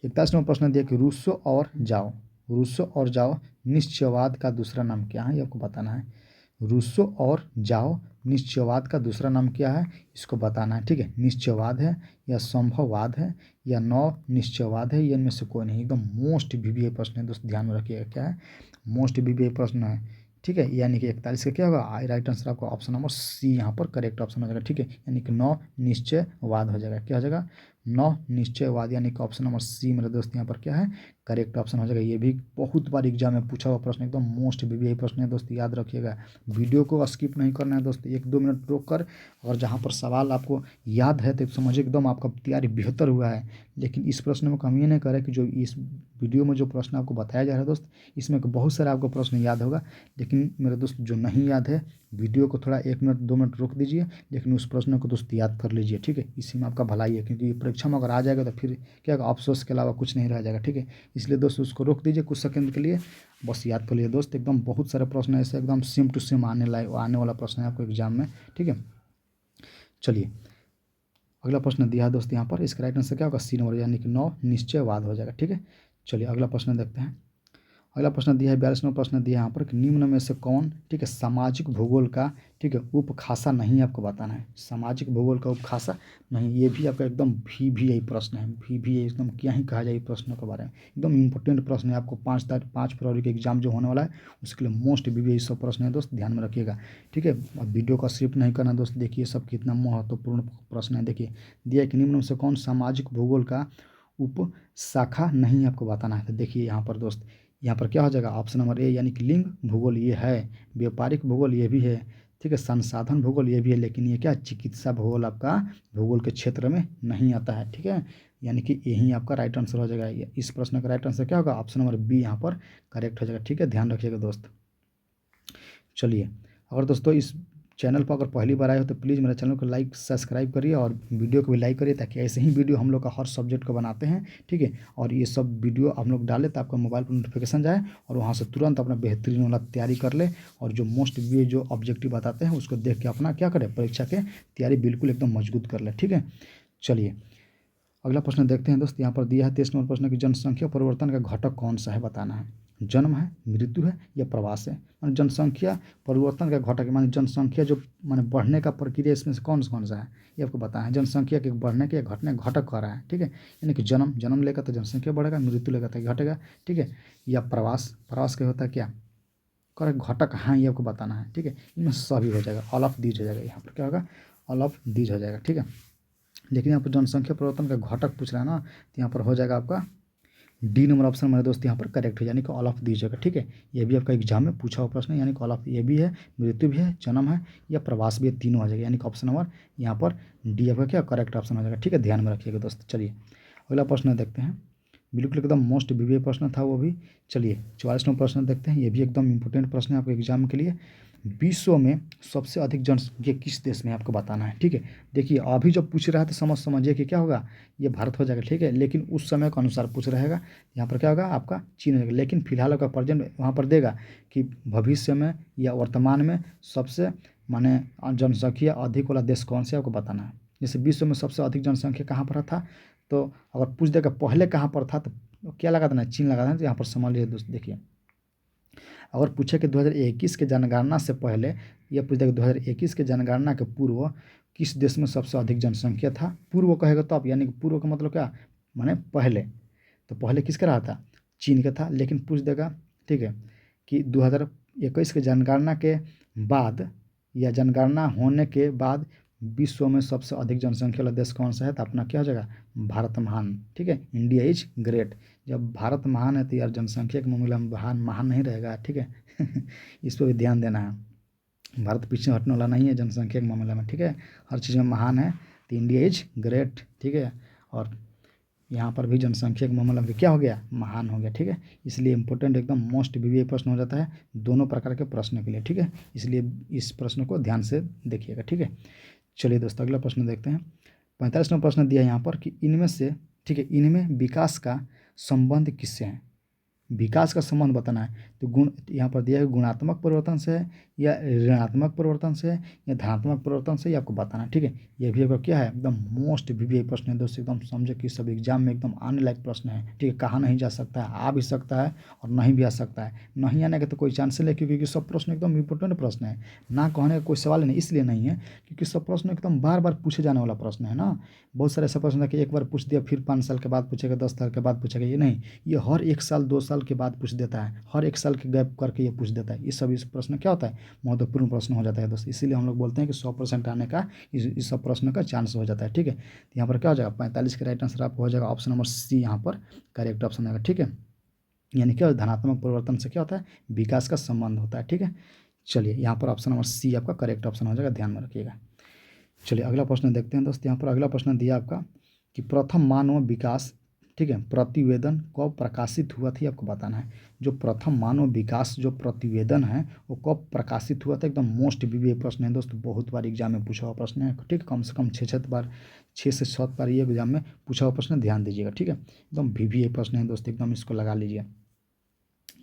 41 नंबर प्रश्न दिया कि रूसो और जाओ, रूसो और जाओ निश्चयवाद का दूसरा नाम क्या है, ये आपको बताना है। रूसो और जाओ निश्चयवाद का दूसरा नाम क्या है, इसको बताना है। ठीक है, निश्चयवाद है या संभववाद है या नव निश्चयवाद है, ये इनमें से कोई नहीं। एकदम मोस्ट वीवीआई प्रश्न है दोस्त, ध्यान में रखिएगा क्या है, मोस्ट वीवीआई प्रश्न है। ठीक है, यानी कि 41 का क्या होगा, राइट आंसर आपका ऑप्शन नंबर सी यहाँ पर करेक्ट ऑप्शन हो जाएगा। ठीक है, यानी कि नौ निश्चयवाद हो जाएगा। क्या हो जाएगा, नौ निश्चयवाद, यानी कि ऑप्शन नंबर सी मेरे दोस्त यहाँ पर क्या है, करेक्ट ऑप्शन हो जाएगा। ये भी बहुत बार एग्जाम में पूछा हुआ प्रश्न, एकदम मोस्ट वीवीआई प्रश्न है दोस्त, याद रखिएगा। वीडियो को स्किप नहीं करना है दोस्त, 1-2 मिनट रोक कर, और जहाँ पर सवाल आपको याद है तो समझिए एकदम आपका तैयारी बेहतर हुआ है। लेकिन इस प्रश्न में कमी ये नहीं करें कि जो इस वीडियो में जो प्रश्न आपको बताया जा रहा है दोस्त, इसमें बहुत सारे आपको प्रश्न याद होगा, लेकिन मेरे दोस्त जो नहीं याद है, वीडियो को थोड़ा 1 मिनट 2 मिनट रोक दीजिए, लेकिन उस प्रश्न को दोस्त याद कर लीजिए। ठीक है, इसी में आपका भलाई है, क्योंकि परीक्षा में अगर आ जाएगा तो फिर क्या होगा, अफसोस के अलावा कुछ नहीं रह जाएगा। ठीक है, इसलिए दोस्त उसको रोक दीजिए कुछ सेकंड के लिए, बस याद कर लीजिए दोस्त। एकदम बहुत सारे प्रश्न ऐसे एकदम सेम टू सेम आने वाला प्रश्न है आपको एग्जाम में। ठीक है, चलिए अगला प्रश्न दिया है दोस्त यहाँ पर, इसका राइट आंसर क्या होगा, सी नंबर, यानी कि नौ निश्चयवाद हो जाएगा। ठीक है, चलिए अगला प्रश्न देखते हैं। अगला प्रश्न दिया है 42वां प्रश्न दिया है यहाँ पर कि निम्न में से कौन, ठीक है, सामाजिक भूगोल का, ठीक है, उपखासा नहीं, आपको बताना है। सामाजिक भूगोल का उपखासा नहीं, ये भी आपका एकदम वीवीआई प्रश्न है। वीवीआई एकदम क्या ही कहा जाए प्रश्नों के बारे में, एकदम इंपॉर्टेंट प्रश्न है। आपको 5 फरवरी के एग्जाम जो होने वाला है उसके लिए मोस्ट वीवीआई सब प्रश्न है दोस्त, ध्यान में रखिएगा। ठीक है, अब वीडियो का स्किप नहीं करना दोस्त, देखिए सब कितना महत्वपूर्ण प्रश्न है। देखिए दिया है कि निम्न में से कौन सामाजिक भूगोल का उप शाखा नहीं, आपको बताना है। तो देखिए यहाँ पर दोस्त, यहाँ पर क्या हो जाएगा, ऑप्शन नंबर ए, यानी कि लिंग भूगोल ये है, व्यापारिक भूगोल ये भी है, ठीक है, संसाधन भूगोल ये भी है, लेकिन ये क्या, चिकित्सा भूगोल आपका भूगोल के क्षेत्र में नहीं आता है। ठीक है, यानी कि यही आपका राइट आंसर हो जाएगा। इस प्रश्न का राइट आंसर क्या होगा, ऑप्शन नंबर बी यहाँ पर करेक्ट हो जाएगा। ठीक है, ध्यान रखिएगा दोस्त। चलिए, अगर दोस्तों इस चैनल पर अगर पहली बार आए हो तो प्लीज़ मेरे चैनल को लाइक सब्सक्राइब करिए और वीडियो को भी लाइक करिए, ताकि ऐसे ही वीडियो हम लोग का हर सब्जेक्ट को बनाते हैं। ठीक है, और ये सब वीडियो हम लोग डालें तो आपका मोबाइल पर नोटिफिकेशन जाए और वहाँ से तुरंत अपना बेहतरीन वाला तैयारी कर ले, और जो मोस्ट ये जो ऑब्जेक्टिव बताते हैं उसको देख के अपना क्या करें, परीक्षा के तैयारी बिल्कुल एकदम मजबूत कर ले। ठीक है, चलिए अगला प्रश्न देखते हैं दोस्त। यहाँ पर दिया है 23 नंबर प्रश्न की जनसंख्या परिवर्तन का घटक कौन सा है, बताना है। जन्म है, मृत्यु है या प्रवास है। माने जनसंख्या परिवर्तन का घटक, माने जनसंख्या जो माने बढ़ने का प्रक्रिया, इसमें से कौन सा है, ये आपको बताना है। जनसंख्या के बढ़ने के घटने घटक कह रहा है। ठीक है, यानी कि जन्म लेगा तो जनसंख्या बढ़ेगा, मृत्यु लेगा तो घटेगा। ठीक है, या प्रवास का होता है क्या, कर घटक, हाँ ये आपको बताना है। ठीक है, इनमें सभी हो जाएगा, ऑल ऑफ दीज हो जाएगा। यहाँ पर क्या होगा, ऑल ऑफ दीज हो जाएगा। ठीक है, लेकिन यहाँ पर जनसंख्या परिवर्तन का घटक पूछ रहा है ना, तो यहाँ पर हो जाएगा आपका डी नंबर ऑप्शन मेरे दोस्त यहाँ पर करेक्ट है, यानी कि ऑल ऑफ दीज होगा। ठीक है, ये भी आपका एग्जाम में पूछा हुआ प्रश्न है, यानी कि ऑल ऑफ, ये भी है, मृत्यु भी है, जन्म है या प्रवास भी है, तीनों हो जाएगा, यानी कि ऑप्शन नंबर यहाँ पर डी आपका क्या करेक्ट ऑप्शन हो जाएगा। ठीक है, ध्यान में रखिएगा दोस्त। चलिए अगला प्रश्न देखते हैं, बिल्कुल एकदम मोस्ट वीवीआई प्रश्न था वो भी। चलिए 44वां प्रश्न देखते हैं, ये भी एकदम इंपॉर्टेंट प्रश्न है आपके एग्जाम के लिए। विश्व में सबसे अधिक जनसंख्या किस देश में, आपको बताना है। ठीक है, देखिए अभी जब पूछ रहा है तो समझिए कि क्या होगा, ये भारत हो जाएगा। ठीक है, लेकिन उस समय के अनुसार पूछ रहेगा, यहाँ पर क्या होगा आपका चीन हो जाएगा। लेकिन फिलहाल आपका प्रेजेंट वहाँ पर देगा कि भविष्य में या वर्तमान में सबसे माने जनसंख्या अधिक वाला देश कौन से, आपको बताना है। जैसे विश्व में सबसे अधिक जनसंख्या कहाँ पर था, तो अगर पूछ देगा पहले कहाँ पर था तो क्या लगा देना, चीन लगा देना। तो यहाँ पर समझ लीजिए दोस्त, देखिए अगर पूछे कि 2021 के जनगणना से पहले, यह पूछ देगा 2021 के जनगणना के पूर्व किस देश में सबसे अधिक जनसंख्या था। पूर्व कहेगा तो आप, यानी कि पूर्व का मतलब क्या, माने पहले, तो पहले किसका रहा था, चीन का था। लेकिन पूछ देगा, ठीक है, कि 2021 के जनगणना के बाद या जनगणना होने के बाद विश्व में सबसे अधिक जनसंख्या वाला देश कौन सा है, तो अपना क्या हो जाएगा, भारत महान। ठीक है, इंडिया इज ग्रेट। जब भारत महान है तो यार जनसंख्या के मामले में महान नहीं रहेगा। ठीक है इस पर भी ध्यान देना है, भारत पीछे हटने वाला नहीं है जनसंख्या के मामले में। ठीक है, हर चीज़ में महान है, तो इंडिया इज ग्रेट। ठीक है, और यहाँ पर भी जनसंख्या के मामले में क्या हो गया, महान हो गया। ठीक है, इसलिए इंपॉर्टेंट एकदम मोस्ट वीवीआई प्रश्न हो जाता है दोनों प्रकार के प्रश्न के लिए। ठीक है, इसलिए इस प्रश्न को ध्यान से देखिएगा। ठीक है, चलिए दोस्तों अगला प्रश्न देखते हैं। 45वां प्रश्न दिया है यहाँ पर कि इनमें से, ठीक है, इनमें विकास का संबंध किससे है। विकास का संबंध बताना है तो गुण यहाँ पर दिया है गुणात्मक परिवर्तन से है या ऋणात्मक परिवर्तन से है या धनात्मक परिवर्तन से, ये आपको बताना है। ठीक है, ये भी आपका क्या है एकदम मोस्ट वीवीआई प्रश्न है दोस्तों, एकदम समझे कि सब एग्जाम में एकदम आने लायक प्रश्न है। ठीक है, कहा नहीं जा सकता है, आ भी सकता है और नहीं भी आ सकता है। नहीं आने का तो कोई चांस नहीं, क्योंकि सब प्रश्न एकदम इंपॉर्टेंट प्रश्न है, ना कहने का कोई सवाल नहीं, इसलिए नहीं है क्योंकि सब प्रश्न एकदम बार बार पूछे जाने वाला प्रश्न है ना। बहुत सारे ऐसा प्रश्न है कि एक बार पूछ दिया फिर 5 साल के बाद पूछेगा, 10 साल के बाद पूछेगा, ये नहीं, ये हर 1 साल 2 साल के बाद पूछ देता है, हर 1 साल के गैप करके ये पूछ देता है। ये सब इस प्रश्न क्या होता है, महत्वपूर्ण प्रश्न हो जाता है दोस्त, इसीलिए हम लोग बोलते हैं कि 100% आने का इस सब प्रश्न का चांस हो जाता है। ठीक है, तो यहाँ पर क्या हो जाएगा 45 का राइट आंसर आपको हो जाएगा ऑप्शन नंबर सी, यहाँ पर करेक्ट ऑप्शन आएगा। ठीक है, यानी क्या धनात्मक परिवर्तन से क्या होता है, विकास का संबंध होता है। ठीक है, चलिए यहाँ पर ऑप्शन नंबर सी आपका करेक्ट ऑप्शन हो जाएगा, ध्यान में रखिएगा। चलिए अगला प्रश्न देखते हैं दोस्त। यहाँ पर अगला प्रश्न दिया आपका कि प्रथम मानव विकास, ठीक है, प्रतिवेदन कब प्रकाशित हुआ थी, आपको बताना है। जो प्रथम मानव विकास जो प्रतिवेदन है वो कब प्रकाशित हुआ था, एकदम मोस्ट वीवीआई प्रश्न है दोस्त, बहुत बार एग्जाम में पूछा हुआ प्रश्न है। ठीक, कम से कम 6 से 7 बार ये एग्जाम में पूछा हुआ प्रश्न, ध्यान दीजिएगा। ठीक है, एकदम वीवीआई प्रश्न है दोस्त, एकदम इसको लगा लीजिए।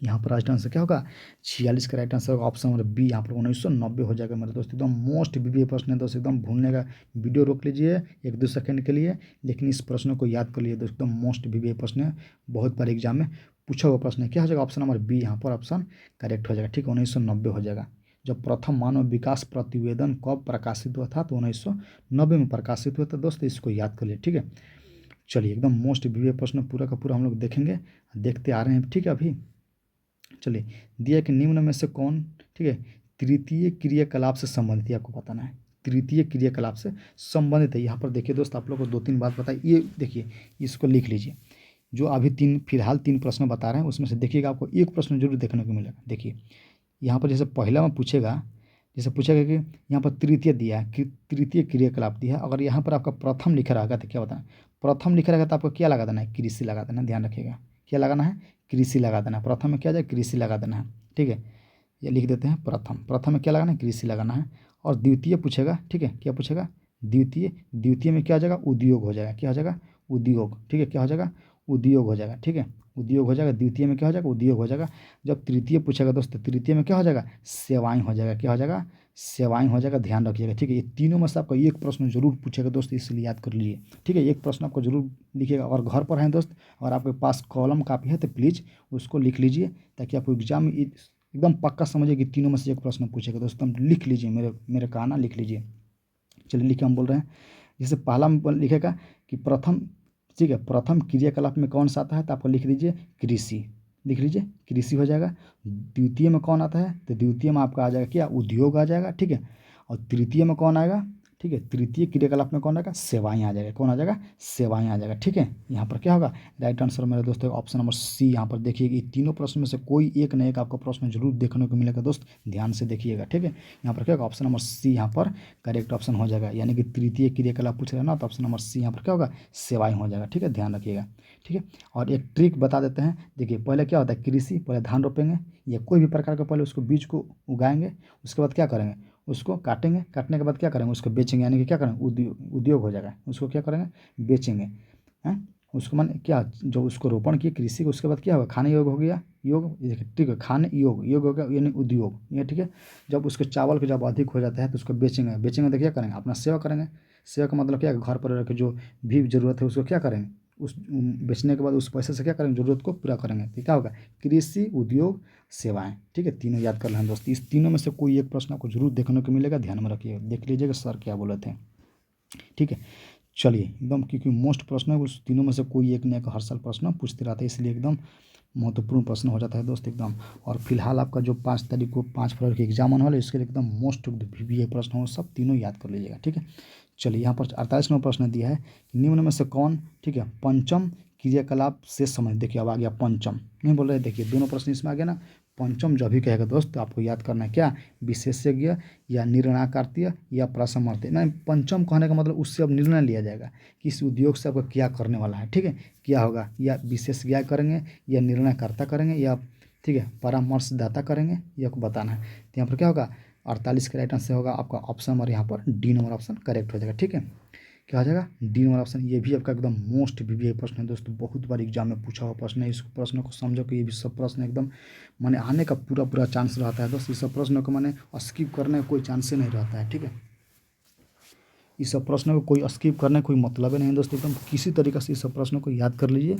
यहाँ पर राइट आंसर क्या होगा 46 का राइट आंसर होगा ऑप्शन नंबर बी, यहाँ पर 1990 हो जाएगा मेरे दोस्त। एकदम मोस्ट वीवीआई प्रश्न है दोस्त, एकदम भूलने का वीडियो रोक लीजिए 1-2 सेकंड के लिए, लेकिन इस प्रश्न को याद कर लिए दोस्त, एकदम मोस्ट वीवीआई प्रश्न है, बहुत बार एग्जाम में पूछा हुआ प्रश्न है। क्या हो जाएगा ऑप्शन नंबर बी, यहाँ पर ऑप्शन करेक्ट हो जाएगा। ठीक है, 1990 हो जाएगा। जब प्रथम मानव विकास प्रतिवेदन कब प्रकाशित हुआ था, तो 1990 में प्रकाशित हुआ था दोस्त, इसको याद कर लिए। ठीक है, चलिए एकदम मोस्ट वीवीआई प्रश्न पूरा का पूरा हम लोग देखेंगे, देखते आ रहे हैं। ठीक है, अभी चलिए दिया कि निम्न में से कौन, ठीक है, तृतीय क्रियाकलाप से संबंधित है, आपको बताना है। तृतीय क्रियाकलाप से संबंधित है। यहाँ पर देखिए दोस्त, आप लोग को 2-3 बात बताइए, ये देखिए इसको लिख लीजिए। जो अभी फिलहाल 3 प्रश्न बता रहे हैं उसमें से देखिएगा आपको एक प्रश्न जरूर देखने को मिलेगा। देखिए यहाँ पर जैसे पहला में पूछेगा, जैसे पूछेगा कि यहाँ पर तृतीय दिया है, तृतीय क्रियाकलाप दिया है, अगर यहाँ पर आपका प्रथम लिखा रहेगा तो क्या बताना, प्रथम लिखा रहेगा तो आपको क्या लगा देना है, कृषि लगा देना है, ध्यान रखिएगा क्या लगाना है, कृषि लगा देना है। प्रथम में क्या जाए, कृषि लगा देना है। ठीक है, ये लिख देते हैं प्रथम में क्या लगाना है, कृषि लगाना है। और द्वितीय पूछेगा, ठीक है, क्या पूछेगा, द्वितीय में क्या हो जाएगा, उद्योग हो जाएगा, क्या हो जाएगा, उद्योग। ठीक है, क्या हो जाएगा, उद्योग हो जाएगा। ठीक है, उद्योग हो जाएगा, द्वितीय में क्या हो जाएगा, उद्योग हो जाएगा। जब तृतीय पूछेगा दोस्त, तृतीय में क्या हो जाएगा, सेवाएं हो जाएगा, क्या हो जाएगा, सेवाएं हो जाएगा, ध्यान रखिएगा। ठीक है, ये तीनों में से आपका एक प्रश्न जरूर पूछेगा दोस्त, इसलिए याद कर लीजिए। ठीक है, एक प्रश्न आपको जरूर लिखिएगा, और घर पर है दोस्त और आपके पास कॉलम कापी है तो प्लीज़ उसको लिख लीजिए, ताकि आपको एग्जाम में एकदम पक्का समझिए कि तीनों में से एक प्रश्न पूछेगा दोस्त, हम लिख लीजिए, मेरे कहना लिख लीजिए। चलिए लिखे हम बोल रहे हैं, जैसे पहला में लिखेगा कि प्रथम, ठीक है, प्रथम क्रियाकलाप में कौन सा आता है, तो आपको लिख दीजिए कृषि, लिख लीजिए कृषि हो जाएगा। द्वितीय में कौन आता है, तो द्वितीय में आपका आ जाएगा क्या, उद्योग आ जाएगा। ठीक है, और तृतीय में कौन आएगा, ठीक है, तृतीय क्रियाकलाप में कौन आएगा, सेवाएं आ जाएगा, कौन आ जाएगा, सेवाएं आ जाएगा। ठीक है, यहाँ पर क्या होगा राइट आंसर मेरे दोस्तों ऑप्शन नंबर सी। यहाँ पर देखिए कि तीनों प्रश्न में से कोई एक न एक आपको प्रश्न जरूर देखने को मिलेगा दोस्त, ध्यान से देखिएगा। ठीक है, यहाँ पर क्या होगा ऑप्शन नंबर सी यहाँ पर करेक्ट ऑप्शन हो जाएगा, यानी कि तृतीय क्रियाकलाप पूछ रहे हैं ना, तो ऑप्शन नंबर सी यहाँ पर क्या होगा, सेवाएं हो जाएगा। ठीक है, ध्यान रखिएगा। ठीक है, और एक ट्रिक बता देते हैं, देखिए पहले क्या होता है, कृषि पहले धान रोपेंगे या कोई भी प्रकार का, पहले उसको बीज को उगाएंगे, उसके बाद क्या करेंगे, उसको काटेंगे, काटने के बाद क्या करेंगे, उसको बेचेंगे, यानी कि क्या करेंगे, उद्योग हो जाएगा, उसको क्या करेंगे, बेचेंगे हैं, उसको मान क्या, जो उसको रोपण किए कृषि को, उसके बाद क्या होगा, खाने योग हो गया, योग, ठीक है, खाने योग हो गया यानी उद्योग, ये ठीक है। जब उसके चावल के जब अधिक हो जाता है तो उसको बेचेंगे तो क्या करेंगे, अपना सेवा करेंगे। सेवा का मतलब क्या है, घर पर रह के जो भी ज़रूरत है उसको क्या करेंगे, उस बेचने के बाद उस पैसे से क्या करेंगे, ज़रूरत को पूरा करेंगे। तो क्या होगा, कृषि, उद्योग, सेवाएं। ठीक है, तीनों याद कर लें दोस्त, इस तीनों में से कोई एक प्रश्न आपको जरूर देखने को मिलेगा, ध्यान में रखिएगा, देख लीजिएगा सर क्या बोले थे। ठीक है, चलिए एकदम, क्योंकि मोस्ट प्रश्न है उस तीनों में से कोई एक न एक हर साल प्रश्न पूछते रहते हैं, इसलिए एकदम महत्वपूर्ण प्रश्न हो जाता है दोस्त एकदम। और फिलहाल आपका जो 5 तारीख को 5 फरवरी की एग्जाम होने वाला है, इसके लिए एकदम मोस्ट वीवीआई प्रश्न हो, सब तीनों याद कर लीजिएगा। ठीक है, चलिए यहाँ पर 48वां प्रश्न दिया है कि निम्न में से कौन, ठीक है, पंचम क्रियाकलाप से समझ, देखिए अब आ गया पंचम, नहीं बोल रहे, देखिए दोनों प्रश्न इसमें आ गया ना। पंचम जब भी कहेगा दोस्त तो आपको याद करना है क्या, विशेषज्ञ या निर्णयकर्ता या प्रसमर्थ। नहीं, पंचम कहने का मतलब उससे अब निर्णय लिया जाएगा कि इस उद्योग से आपका क्या करने वाला है। ठीक है, क्या होगा, या विशेषज्ञ करेंगे या निर्णयकर्ता करेंगे या, ठीक है, परामर्शदाता करेंगे, ये आपको बताना है। तो यहाँ पर क्या होगा 48 का राइट आंसर होगा आपका ऑप्शन नंबर यहाँ पर डी नंबर ऑप्शन करेक्ट हो जाएगा। ठीक है, क्या आ जाएगा, डी नंबर ऑप्शन। ये भी आपका एकदम मोस्ट वीवीआई प्रश्न है दोस्तों, बहुत बार एग्जाम में पूछा हुआ प्रश्न है। इस प्रश्न को समझो कि ये भी सब प्रश्न एकदम माने आने का पूरा पूरा चांस रहता है दोस्तों। इस सब प्रश्नों को मैंने स्किप करने का कोई चांस ही नहीं रहता है, ठीक है। इस सब प्रश्नों को कोई स्किप करने कोई मतलब ही नहीं दोस्तों, एकदम किसी तरीके से इस सब प्रश्नों को याद कर लीजिए,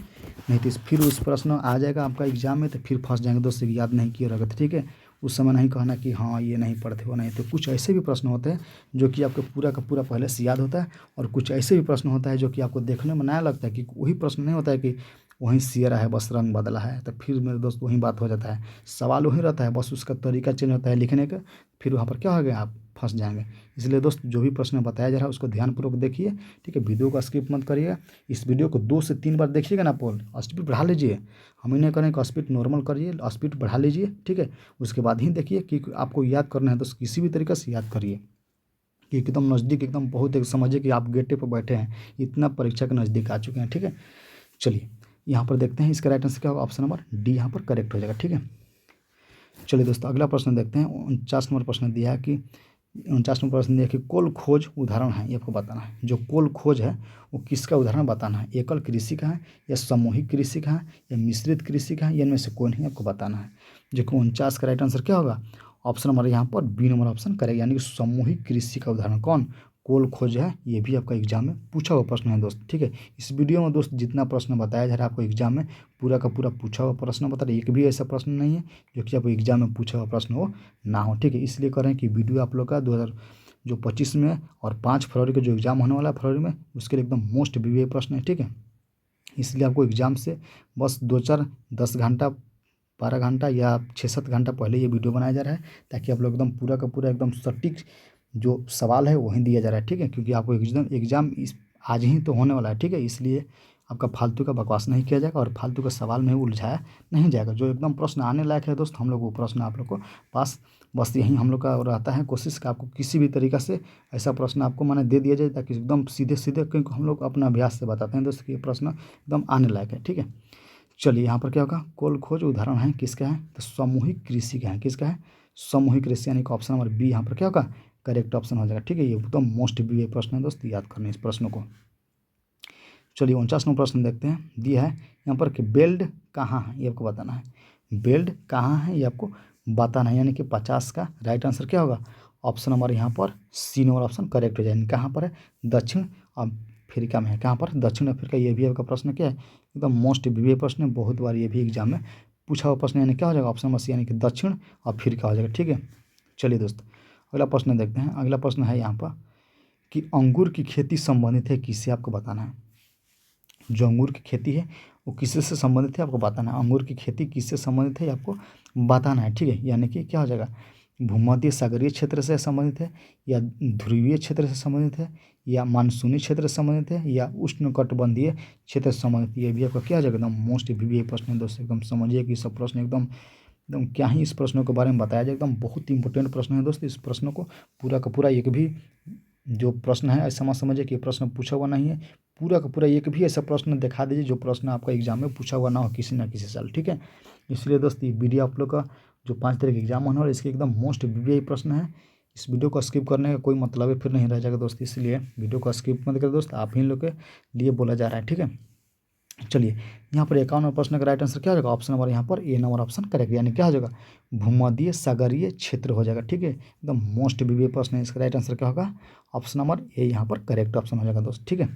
नहीं तो फिर उस प्रश्न आ जाएगा आपका एग्जाम में तो फिर फंस जाएंगे दोस्तों, याद नहीं किए रखते, ठीक है। उस समय नहीं कहना कि हाँ ये नहीं पढ़ते वो नहीं, तो कुछ ऐसे भी प्रश्न होते हैं जो कि आपको पूरा का पूरा पहले से याद होता है, और कुछ ऐसे भी प्रश्न होता है जो कि आपको देखने में नया लगता है कि वही प्रश्न नहीं होता है कि वहीं सियरा है बस रंग बदला है, तो फिर मेरे दोस्त वही बात हो जाता है, सवाल वही रहता है, बस उसका तरीका चेंज होता है लिखने का, फिर वहाँ पर क्या हो गया, आप फंस जाएंगे। इसलिए दोस्त जो भी प्रश्न बताया जा रहा है उसको ध्यानपूर्वक देखिए, ठीक है। वीडियो को स्किप मत करिएगा, इस वीडियो को 2 से 3 बार देखिएगा ना, पोल स्पीड बढ़ा लीजिए, हम ही नहीं करें कि स्पीड नॉर्मल करिए, स्पीड बढ़ा लीजिए, ठीक है। उसके बाद ही देखिए कि आपको याद करना है तो किसी भी तरीके से याद करिए कि एकदम नज़दीक, एकदम बहुत एक समझिए कि आप गेटे पर बैठे हैं, इतना परीक्षा के नज़दीक आ चुके हैं, ठीक है। चलिए यहाँ पर देखते हैं इसका राइट आंसर क्या होगा, ऑप्शन नंबर डी यहाँ पर करेक्ट हो जाएगा, ठीक है। चलिए दोस्तों अगला प्रश्न देखते हैं। 49 नंबर प्रश्न दिया है कि 49 नंबर प्रश्न दिया है कि कुल खोज उदाहरण है, ये आपको बताना है। जो कुल खोज है वो किसका उदाहरण बताना है, एकल कृषि का है या सामूहिक कृषि का है या मिश्रित कृषि का है, या इनमें से कोई नहीं आपको बताना है। जो कि 49 का राइट आंसर क्या होगा, ऑप्शन नंबर यहाँ पर बी नंबर ऑप्शन करेगा, यानी कि सामूहिक कृषि का उदाहरण कौन, कोल खोज है। ये भी आपका एग्जाम में पूछा हुआ प्रश्न है दोस्त, ठीक है। इस वीडियो में दोस्त जितना प्रश्न बताया जा रहा है आपको एग्जाम में पूरा का पूरा पूछा हुआ प्रश्न बता रहे, एक भी ऐसा प्रश्न नहीं है जो कि आपको एग्जाम में पूछा हुआ प्रश्न हो ना हो, ठीक है। इसलिए करें कि वीडियो आप लोग का 2025 में और 5 फरवरी का जो एग्ज़ाम होने वाला है फरवरी में, उसके लिए एकदम मोस्ट वीवीआई प्रश्न है, ठीक है। इसलिए आपको एग्ज़ाम से बस 2-4 10 घंटा 12 घंटा या 6-7 घंटा पहले ये वीडियो बनाया जा रहा है, ताकि आप लोग एकदम पूरा का पूरा एकदम सटीक जो सवाल है वही दिया जा रहा है, ठीक है। क्योंकि आपको एग्जाम एग्जाम इस आज ही तो होने वाला है, ठीक है। इसलिए आपका फालतू का बकवास नहीं किया जाएगा और फालतू का सवाल में उलझाया नहीं जाएगा। जो एकदम प्रश्न आने लायक है दोस्त, हम लोग वो प्रश्न आप लोग को पास, बस यही हम लोग का रहता है कोशिश कि आपको किसी भी तरीक़ा से ऐसा प्रश्न आपको माने दे दिया जाए ताकि एकदम सीधे सीधे, क्योंकि हम लोग अपना अभ्यास से बताते हैं दोस्त कि ये प्रश्न एकदम आने लायक है, ठीक है। चलिए यहाँ पर क्या होगा, कुल खोज उदाहरण है किसका है, तो सामूहिक कृषि का है, किसका है, सामूहिक कृषि, यानी कि ऑप्शन नंबर बी यहाँ पर क्या होगा, करेक्ट ऑप्शन हो जाएगा, ठीक है। ये एकदम मोस्ट वीवीआई प्रश्न है दोस्त, याद करना इस प्रश्न को। चलिए 49 नंबर प्रश्न देखते हैं, दिया है यहाँ पर कि बेल्ट कहाँ है, ये आपको बताना है। बेल्ट कहाँ है ये आपको बताना है, यानी कि 50 का राइट आंसर क्या होगा, ऑप्शन नंबर यहाँ पर सी नंबर ऑप्शन करेक्ट हो जाएगा। कहाँ पर है, दक्षिण अफ्रीका में है। कहाँ पर, दक्षिण अफ्रीका। ये भी आपका प्रश्न क्या है, एकदम मोस्ट वीवीआई प्रश्न है, बहुत बार ये भी एग्जाम में पूछा हुआ प्रश्न, यानी क्या हो जाएगा, ऑप्शन नंबर सी, यानी कि दक्षिण अफ्रीका हो जाएगा, ठीक है। चलिए दोस्त अगला प्रश्न देखते हैं। अगला प्रश्न है यहाँ पर कि अंगूर की खेती संबंधित है किससे, आपको बताना है। जो अंगूर की खेती है वो किससे से संबंधित है आपको बताना है। अंगूर की खेती किससे संबंधित है आपको बताना है, ठीक है। यानी कि क्या हो जाएगा, भूमध्य सागरीय क्षेत्र से संबंधित है या ध्रुवीय क्षेत्र से संबंधित है या मानसूनी क्षेत्र से संबंधित है या उष्णकटिबंधीय क्षेत्र से संबंधित है। ये भी आपका क्या हो जाएगा, एकदम मोस्ट वीवीआई प्रश्न है दोस्तों। एकदम समझिए कि सब प्रश्न एकदम एकदम क्या ही इस प्रश्नों के बारे में बताया जाए, एकदम बहुत ही इंपॉर्टेंट प्रश्न है दोस्तों। इस प्रश्नों को पूरा का पूरा एक भी जो प्रश्न है ऐसा मत समझिए कि प्रश्न पूछा हुआ नहीं है, पूरा का पूरा एक भी ऐसा प्रश्न दिखा दीजिए जो प्रश्न आपका एग्जाम में पूछा हुआ ना हो किसी ना किसी साल, ठीक है। इसलिए दोस्त ये वीडियो आप लोग का जो 5 तरह के एग्जाम होने वाला इसके एकदम मोस्ट वीवीआई प्रश्न है। इस वीडियो को स्किप करने का कोई मतलब है फिर नहीं रह जाएगा दोस्त, इसलिए वीडियो को स्किप मत करें दोस्त, आप ही लोग के लिए बोला जा रहा है, ठीक है। चलिए यहाँ पर 51 प्रश्न का राइट आंसर क्या हो जाएगा, ऑप्शन नंबर यहाँ पर ए नंबर ऑप्शन करेक्ट, यानी क्या हो जाएगा, भूमध्य सागरीय क्षेत्र हो जाएगा, ठीक है। एकदम मोस्ट वीवीआई प्रश्न है, इसका राइट आंसर क्या होगा, ऑप्शन नंबर ए यहाँ पर करेक्ट ऑप्शन हो जाएगा दोस्त, ठीक है।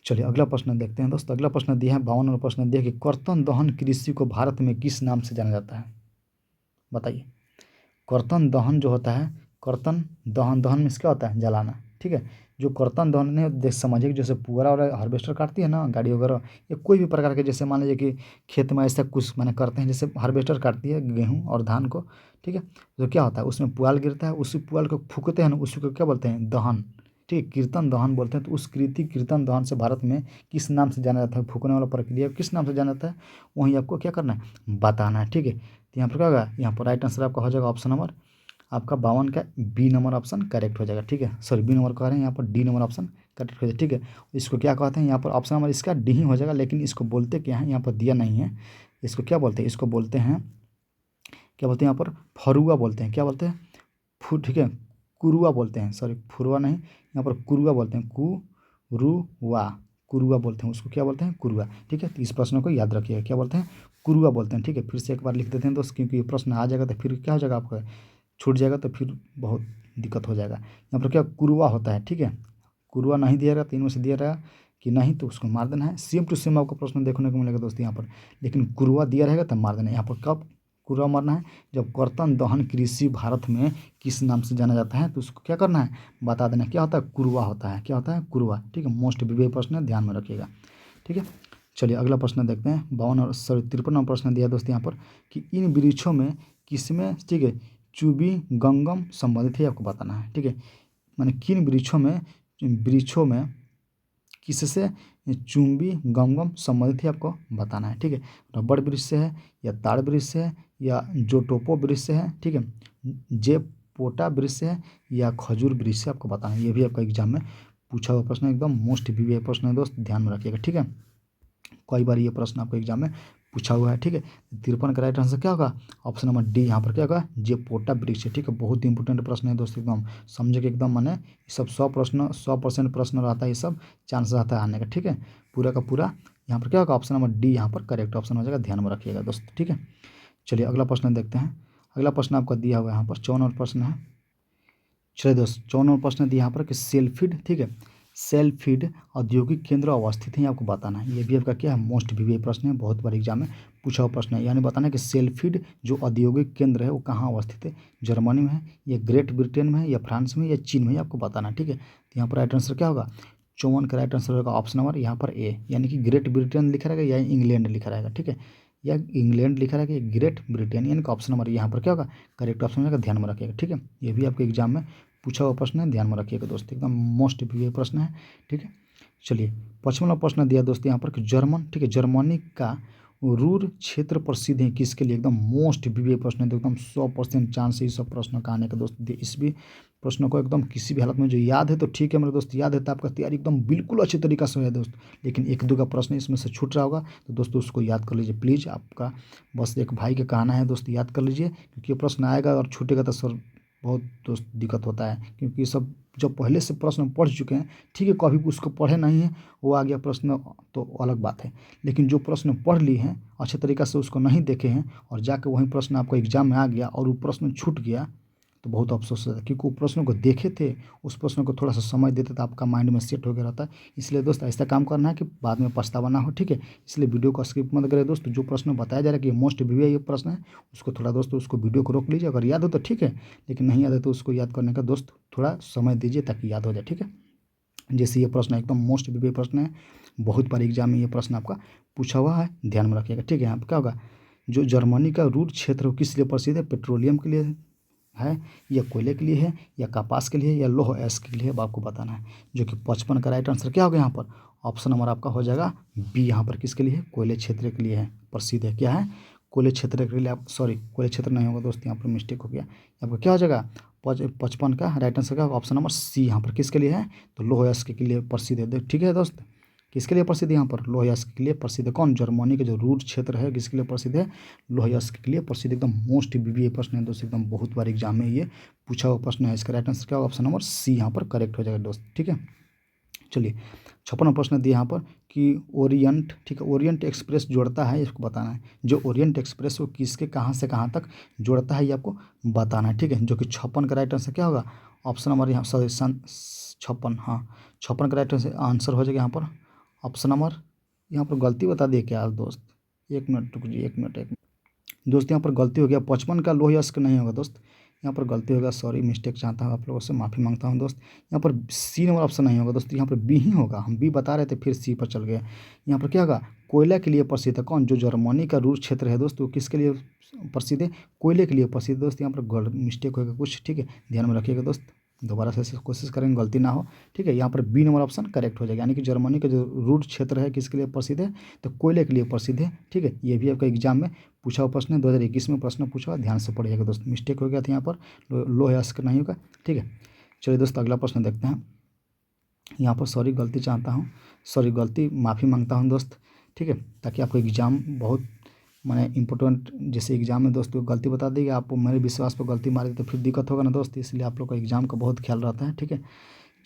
चलिए अगला प्रश्न देखते हैं दोस्त। अगला प्रश्न दिया है 52 नंबर प्रश्न दिया है कि कर्तन दहन कृषि को भारत में किस नाम से जाना जाता है, बताइए। कर्तन दहन जो होता है, कर्तन दहन, दहन में क्या होता है, जलाना, ठीक है। जो कर्तन दहन ने देख समझिए कि जैसे पुअरा और हार्वेस्टर काटती है ना गाड़ी वगैरह, या कोई भी प्रकार के, जैसे मान लीजिए कि खेत में ऐसा कुछ मैंने करते हैं, जैसे हार्वेस्टर काटती है गेहूँ और धान को, ठीक है। तो क्या होता है उसमें पुआल गिरता है, उसी पुआल को फूकते हैं ना, उसी को क्या बोलते हैं, दहन, ठीक है, कीर्तन दहन बोलते हैं। तो उस कृति कीर्तन दहन से भारत में किस नाम से जाना जाता है, फूकने वाला प्रक्रिया किस नाम से जाना जाता है, वहीं आपको क्या करना है बताना है, ठीक है। तो यहाँ पर क्या होगा, यहाँ पर राइट आंसर आपका हो जाएगा ऑप्शन नंबर आपका 52 का बी नंबर ऑप्शन करेक्ट हो जाएगा, ठीक है। सॉरी बी नंबर कह रहे हैं, यहाँ पर डी नंबर ऑप्शन करेक्ट हो जाएगा, ठीक है। इसको क्या कहते हैं, यहाँ पर ऑप्शन नंबर इसका डी ही हो जाएगा, लेकिन इसको बोलते क्या है यहाँ पर दिया नहीं है। इसको क्या बोलते हैं, इसको बोलते हैं, क्या बोलते हैं यहाँ पर, फरुआ बोलते हैं, क्या बोलते हैं, ठीक है, कुरुआ बोलते हैं, सॉरी फुरुआ नहीं, यहाँ पर कुरुआ बोलते हैं, कुरुआ, कुरुआ बोलते हैं उसको, क्या बोलते हैं? कुरुआ। ठीक है, तो इस प्रश्न को याद रखिएगा, क्या बोलते हैं? कुरुआ बोलते हैं। ठीक है, फिर से एक बार लिख देते हैं दोस्त, क्योंकि ये प्रश्न आ जाएगा तो फिर क्या हो जाएगा, आपका छूट जाएगा तो फिर बहुत दिक्कत हो जाएगा। यहाँ पर क्या कुरुआ होता है। ठीक है, कुरुआ नहीं दिया रहा, तीन में से दिया रहा कि नहीं तो उसको मार देना है। सेम टू सेम आपको प्रश्न देखने को मिलेगा दोस्त यहाँ पर, लेकिन कुरुआ दिया रहेगा तब मार देना है। यहाँ पर कब कुरुआ मारना है? जब कर्तन दहन कृषि भारत में किस नाम से जाना जाता है, तो उसको क्या करना है, बता देना। क्या होता है? कुरुआ होता है। क्या होता है? कुरुआ। ठीक है, मोस्ट विवेक प्रश्न है, ध्यान में रखिएगा। ठीक है, चलिए अगला प्रश्न देखते हैं। 52 और 53वां प्रश्न दिया दोस्त यहाँ पर कि इन वृक्षों में किसमें, ठीक है, चूबी गंगम संबंधित है, आपको बताना है। ठीक है, माने किन वृक्षों में किससे चुंबी गमगम संबंधित है, आपको बताना है। ठीक है, रबड़ वृक्ष से है, या ताड़ वृक्ष से है, या जोटोपो वृक्ष से है, ठीक है, जेपोटा वृक्ष से है, या खजूर वृक्ष से, आपको बताना है। ये भी आपका एग्जाम में पूछा हुआ प्रश्न है, एकदम मोस्ट वीवीआई प्रश्न है दोस्त, ध्यान में रखिएगा। ठीक है, कई बार ये प्रश्न आपको एग्जाम में पूछा हुआ है। ठीक है, 53 का राइट आंसर क्या होगा? ऑप्शन नंबर डी यहाँ पर क्या होगा? जेपोटा वृक्ष है। ठीक है, बहुत इंपॉर्टेंट प्रश्न है दोस्त, एकदम समझे कि एकदम माने ये सब 100% प्रश्न रहता है, ये सब चांस रहता है आने का। ठीक है, पूरा का पूरा यहाँ पर क्या होगा? ऑप्शन नंबर डी यहाँ पर करेक्ट ऑप्शन हो जाएगा, ध्यान में रखिएगा दोस्त। ठीक है, चलिए अगला प्रश्न देखते हैं। अगला प्रश्न आपका दिया हुआ है यहाँ पर 54 प्रश्न है। चलिए दोस्त 54 प्रश्न दिया यहाँ पर कि सेल्फीड, ठीक है, सेल्फीड औद्योगिक केंद्र अवस्थित है, ये आपको बताना है। ये भी आपका क्या है? मोस्ट वीवीआई प्रश्न है, बहुत बार एग्जाम में पूछा हुआ प्रश्न है। यानी बताना है कि सेल्फीड जो औद्योगिक केंद्र है वो कहाँ अवस्थित है? जर्मनी में है, या ग्रेट ब्रिटेन में है, या फ्रांस में, या चीन में, आपको बताना है। ठीक है, तो यहाँ पर राइट आंसर क्या होगा? 54 का राइट आंसर होगा ऑप्शन नंबर यहाँ पर ए, यानी कि ग्रेट ब्रिटेन लिखा रहेगा या इंग्लैंड लिखा रहेगा। ठीक है, या इंग्लैंड लिखा रहेगा, ग्रेट ब्रिटेन, यानी कि ऑप्शन नंबर यहाँ पर क्या होगा? करेक्ट ऑप्शन होगा, ध्यान में रखिएगा। ठीक है, ये भी आपके एग्जाम में पूछा हुआ प्रश्न है, ध्यान में रखिएगा दोस्त, एकदम मोस्ट वीवीआई प्रश्न है। ठीक है, चलिए 55वां प्रश्न दिया दोस्त यहाँ पर कि जर्मन, ठीक है, जर्मनी का रूर क्षेत्र प्रसिद्ध है किसके लिए? एकदम मोस्ट वीवीआई प्रश्न है, तो एकदम 100% चांस है इस सब प्रश्न का आने का दोस्त। इस भी प्रश्न को एकदम किसी भी हालत में जो याद है तो ठीक है मेरे दोस्त, याद है तो आपका तैयारी एकदम बिल्कुल अच्छे तरीका से है दोस्त। लेकिन एक दो का प्रश्न इसमें से छूट रहा होगा तो दोस्तों उसको याद कर लीजिए प्लीज़। आपका बस एक भाई का कहना है दोस्त, याद कर लीजिए, क्योंकि ये प्रश्न आएगा और छूटेगा तो सर बहुत दोस्त दिक्कत होता है, क्योंकि सब जब पहले से प्रश्न पढ़ चुके हैं, ठीक है, कभी उसको पढ़े नहीं है, वो आ गया प्रश्न तो अलग बात है। लेकिन जो प्रश्न पढ़ लिए हैं अच्छे तरीक़ा से, उसको नहीं देखे हैं और जाकर वही प्रश्न आपको एग्जाम में आ गया और वो प्रश्न छूट गया, तो बहुत अफसोस है, क्योंकि वो प्रश्नों को देखे थे, उस प्रश्न को थोड़ा सा समय देते तो आपका माइंड में सेट हो गया रहता है। इसलिए दोस्त ऐसा काम करना है कि बाद में पछतावा ना हो। ठीक है, इसलिए वीडियो को स्किप मत करें दोस्त। जो प्रश्न बताया जा रहा है कि मोस्ट वीवीआई ये प्रश्न है, उसको थोड़ा दोस्त उसको वीडियो को रोक लीजिए, अगर याद हो तो ठीक है, लेकिन नहीं याद है तो उसको याद करने का दोस्त थोड़ा समय दीजिए ताकि याद हो जाए। ठीक है, जैसे ये प्रश्न एकदम मोस्ट वीवीआई प्रश्न है, बहुत बार एग्जाम में ये प्रश्न आपका पूछा हुआ है, ध्यान में रखिएगा। ठीक है, यहाँ पर क्या होगा? जो जर्मनी का रूर क्षेत्र किस लिए प्रसिद्ध है? पेट्रोलियम के लिए है, या कोयले के लिए है, या कपास के लिए, या लौह अयस्क के लिए, अब आपको बताना है। जो कि 55 का राइट आंसर क्या होगा यहाँ पर? ऑप्शन नंबर आपका हो जाएगा बी, यहाँ पर किसके लिए है? कोयले क्षेत्र के लिए है, प्रसिद्ध है। क्या है? कोयले क्षेत्र के लिए। आप सॉरी, कोयले क्षेत्र नहीं होगा दोस्त, यहाँ पर मिस्टेक हो गया। आपका क्या हो जाएगा? 55 का राइट आंसर का ऑप्शन नंबर सी, यहाँ पर किसके लिए है? तो लौह अयस्क के लिए प्रसिद्ध है। ठीक है दोस्त, किसके लिए प्रसिद्ध है? यहाँ पर लौह अयस्क के लिए प्रसिद्ध है। कौन? जर्मनी का जो रूर क्षेत्र है किसके लिए प्रसिद्ध है? लौह अयस्क के लिए प्रसिद्ध। एकदम मोस्ट वीवीआई प्रश्न है दोस्त, एकदम बहुत बार एग्जाम में ये पूछा हुआ प्रश्न है। इसका राइट आंसर क्या होगा? ऑप्शन नंबर सी यहाँ पर करेक्ट हो जाएगा दोस्त। ठीक है, चलिए 56वां प्रश्न दिया यहाँ पर कि ओरिएंट, ठीक है, ओरिएंट एक्सप्रेस जोड़ता है, इसको बताना है। जो ओरिएंट एक्सप्रेस वो किसके कहाँ से कहाँ तक जोड़ता है ये आपको बताना है। ठीक है, जो कि 56 का राइट आंसर क्या होगा? ऑप्शन नंबर यहाँ सॉरी 56, हाँ 56 का राइट आंसर हो जाएगा यहाँ पर ऑप्शन नंबर, यहाँ पर गलती बता दिए क्या दोस्त? एक मिनट रुकिए, एक मिनट दोस्त, यहाँ पर गलती हो गया। 55 का लौह अयस्क नहीं होगा दोस्त, यहाँ पर गलती होगा, सॉरी मिस्टेक चाहता हूँ आप लोगों से, माफ़ी मांगता हूँ दोस्त। यहाँ पर सी नंबर ऑप्शन नहीं होगा दोस्त, यहाँ पर बी ही होगा। हम बी बता रहे थे फिर सी पर चल गए। यहाँ पर क्या होगा? कोयला के लिए प्रसिद्ध है। कौन? जो जर्मनी का रूर क्षेत्र है दोस्त, वो किसके लिए प्रसिद्ध है? कोयले के लिए प्रसिद्ध दोस्त। यहाँ पर मिस्टेक होगा कुछ, ठीक है, ध्यान में रखिएगा दोस्त, दोबारा से कोशिश करेंगे गलती ना हो। ठीक है, यहाँ पर बी नंबर ऑप्शन करेक्ट हो जाएगा, यानी कि जर्मनी का जो रूट क्षेत्र है किसके लिए प्रसिद्ध है? तो कोयले के लिए प्रसिद्ध है। ठीक है, ये भी आपका एग्जाम में पूछा हुआ प्रश्न है, 2021 में प्रश्न पूछा हुआ, ध्यान से पढ़िएगा दोस्त। मिस्टेक हो गया था यहाँ पर, लौह अयस्क नहीं होगा। ठीक है, चलिए दोस्त अगला प्रश्न देखते हैं। यहाँ पर सॉरी गलती चाहता हूँ, सॉरी गलती माफ़ी मांगता हूँ दोस्त। ठीक है, ताकि आपको एग्जाम बहुत मैंने इंपॉर्टेंट, जैसे एग्जाम में दोस्तों गलती बता दी, आप मेरे विश्वास पर गलती मारे तो फिर दिक्कत होगा ना दोस्त, इसलिए आप लोग का एग्जाम का बहुत ख्याल रहता है। ठीक है,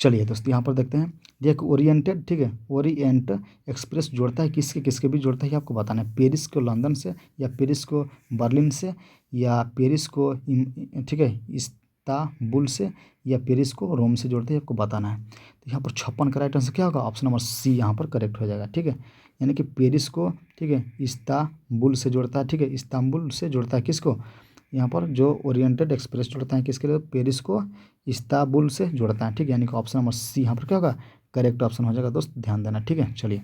चलिए दोस्त यहाँ पर देखते हैं। देख ओरिएंटेड, ठीक है, ओरिएंट एक्सप्रेस जोड़ता है किसके किसके बीच जोड़ता है ये आपको बताना है। पेरिस को लंदन से, या पेरिस को बर्लिन से, या पेरिस को ठीक है इस्तांबुल से, या पेरिस को रोम से जोड़ते हैं आपको बताना है। तो यहाँ पर 56 का राइट आंसर क्या होगा, ऑप्शन नंबर सी यहाँ पर करेक्ट हो जाएगा। ठीक है, यानी कि पेरिस को, ठीक है, इस्तांबुल से जोड़ता है। ठीक है, इस्तांबुल से जोड़ता है किसको, यहाँ पर जो ओरिएंटेड एक्सप्रेस जोड़ता है किसके लिए, पेरिस को इस्तांबुल से जोड़ता है। ठीक है, यानी कि ऑप्शन नंबर सी यहाँ पर क्या होगा, करेक्ट ऑप्शन हो जाएगा दोस्त, ध्यान देना। ठीक है, चलिए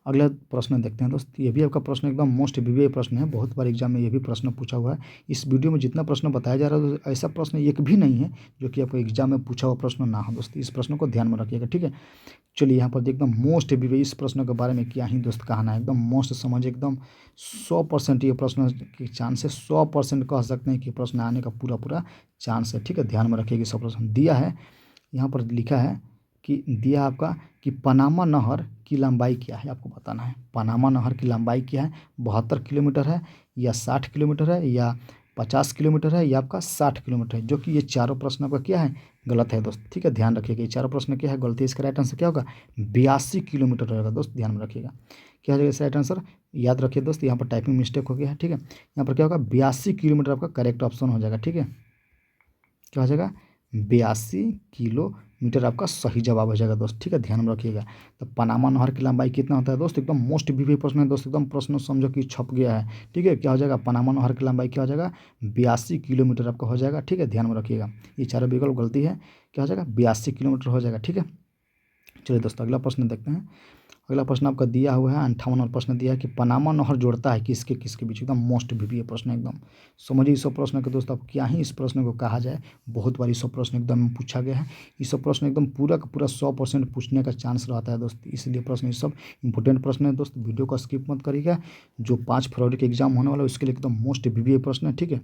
अगला प्रश्न देखते हैं दोस्त। ये भी आपका प्रश्न एकदम मोस्ट वीवीआई प्रश्न है, बहुत बार एग्जाम में ये भी प्रश्न पूछा हुआ है। इस वीडियो में जितना प्रश्न बताया जा रहा है तो ऐसा प्रश्न एक भी नहीं है जो कि आपको एग्जाम में पूछा हुआ प्रश्न ना हो दोस्त, इस प्रश्न को ध्यान में रखिएगा। ठीक है, चलिए यहाँ पर एकदम मोस्ट वीवीआई, इस प्रश्न के बारे में क्या ही दोस्त कहना है, एकदम मोस्ट समझ, एकदम 100% ये प्रश्न की चांस है, 100% कह सकते हैं कि प्रश्न आने का पूरा पूरा चांस है। ठीक है, ध्यान में रखिएगा। सब प्रश्न दिया है, यहाँ पर लिखा है कि दिया आपका कि पनामा नहर की लंबाई क्या है, आपको बताना है। पनामा नहर की लंबाई क्या है, 72 किलोमीटर है, या 60 किलोमीटर है, या 50 किलोमीटर है, या आपका 60 किलोमीटर है। जो कि ये चारों प्रश्न आपका क्या है, गलत है दोस्त। ठीक है, ध्यान रखिएगा, ये चारों प्रश्न क्या है, गलती है। इसका राइट आंसर क्या होगा, 82 किलोमीटर रहेगा दोस्त, ध्यान में रखिएगा। क्या हो जाएगा इसका राइट आंसर, याद रखिए दोस्त, यहाँ पर टाइपिंग मिस्टेक हो गया है। ठीक है, यहाँ पर क्या होगा, 82 किलोमीटर आपका करेक्ट ऑप्शन हो जाएगा। ठीक है, क्या हो जाएगा, 82 किलोमीटर आपका सही जवाब हो जाएगा दोस्त। ठीक है, ध्यान में रखिएगा। तो पनामा नहर की लंबाई कितना होता है दोस्त, एकदम मोस्ट वीवीआई प्रश्न है दोस्त, एकदम प्रश्न समझो कि छप गया है। ठीक है, क्या हो जाएगा, पनामा नहर की लंबाई क्या हो जाएगा, 82 किलोमीटर आपका हो जाएगा। ठीक है, ध्यान में रखिएगा, ये चारों विकल्प गलती है। क्या हो जाएगा, 82 किलोमीटर हो जाएगा। ठीक है, चलिए दोस्तों अगला प्रश्न देखते हैं। अगला प्रश्न आपका दिया हुआ है 58 प्रश्न दिया है कि पनामा नहर जोड़ता है किसके किसके बीच, एकदम मोस्ट वीवीआई प्रश्न एकदम समझिए। इस प्रश्न के दोस्त अब क्या ही इस प्रश्न को कहा जाए, बहुत बार इस प्रश्न एकदम पूछा गया है। इस प्रश्न एकदम पूरा का पूरा 100% पूछने का चांस रहता है दोस्त, इसलिए प्रश्न ये सब इंपॉर्टेंट प्रश्न है दोस्त। वीडियो को स्किप मत करिएगा, जो 5 फरवरी के एग्जाम होने वाला है उसके लिए एकदम मोस्ट वीवीआई प्रश्न है। ठीक है,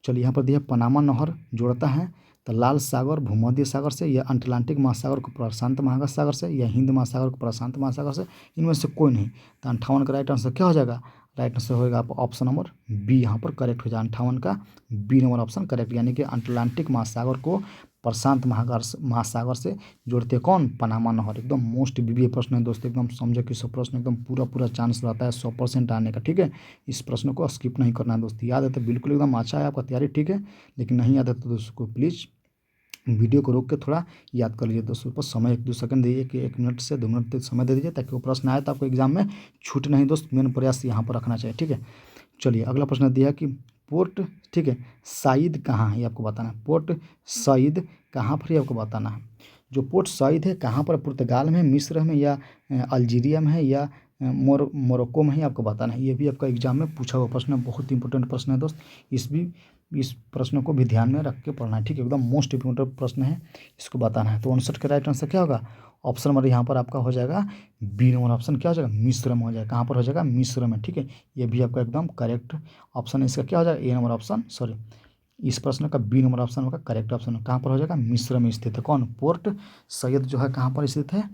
चलिए यहाँ पर दिया पनामा नहर जोड़ता है तो लाल सागर भूमध्य सागर से, या अटलांटिक महासागर को प्रशांत महासागर से, या हिंद महासागर को प्रशांत महासागर से, इनमें से कोई नहीं। तो 58 का राइट आंसर क्या हो जाएगा, राइट आंसर होगा आप ऑप्शन नंबर बी यहाँ पर करेक्ट हो जाए। 58 का बी नंबर ऑप्शन करेक्ट, यानी कि अटलांटिक महासागर को प्रशांत महासागर से जोड़ते कौन, पनामा नहर। एकदम मोस्ट वीवीआई प्रश्न है दोस्तों, एकदम समझो कि सब प्रश्न एकदम पूरा पूरा चांस रहता है 100% आने का। ठीक है, इस प्रश्न को स्किप नहीं करना है दोस्त, याद है तो बिल्कुल एकदम अच्छा है आपका तैयारी। ठीक है, लेकिन नहीं याद है तो दोस्तों प्लीज़ वीडियो को रोक के थोड़ा याद कर लीजिए दोस्तों, पर समय 1-2 सेकंड दीजिए कि 1 मिनट से 2 मिनट तक समय दे दीजिए, ताकि वो प्रश्न आए तो आपको एग्जाम में छूट नहीं दोस्त, मेन प्रयास यहाँ पर रखना चाहिए। ठीक है, चलिए अगला प्रश्न दिया कि पोर्ट, ठीक है, साइद कहाँ है ये आपको बताना है। पोर्ट साइद कहाँ पर ये आपको बताना है। जो पोर्ट साइद है कहाँ पर, पुर्तगाल में, मिस्र में, या अल्जीरिया में है, या मोरक्को में ही आपको बताना है। ये भी आपका एग्जाम में पूछा हुआ प्रश्न है, बहुत इंपॉर्टेंट प्रश्न है दोस्त। इस प्रश्न को भी ध्यान में रख के पढ़ना है। ठीक है, एकदम मोस्ट इंपॉर्टेंट प्रश्न है, इसको बताना है। तो 59 का राइट आंसर क्या होगा, ऑप्शन नंबर यहाँ पर आपका हो जाएगा बी नंबर ऑप्शन, क्या हो जाएगा, मिस्र में हो जाएगा। कहाँ पर हो जाएगा, मिस्र में। ठीक है, ये भी आपका एकदम करेक्ट ऑप्शन है। इसका क्या हो जाएगा, ए नंबर ऑप्शन, सॉरी इस प्रश्न का बी नंबर ऑप्शन होगा करेक्ट ऑप्शन। कहाँ पर हो जाएगा, मिस्र में स्थित है। कौन, पोर्ट सैयद जो है कहाँ पर स्थित है,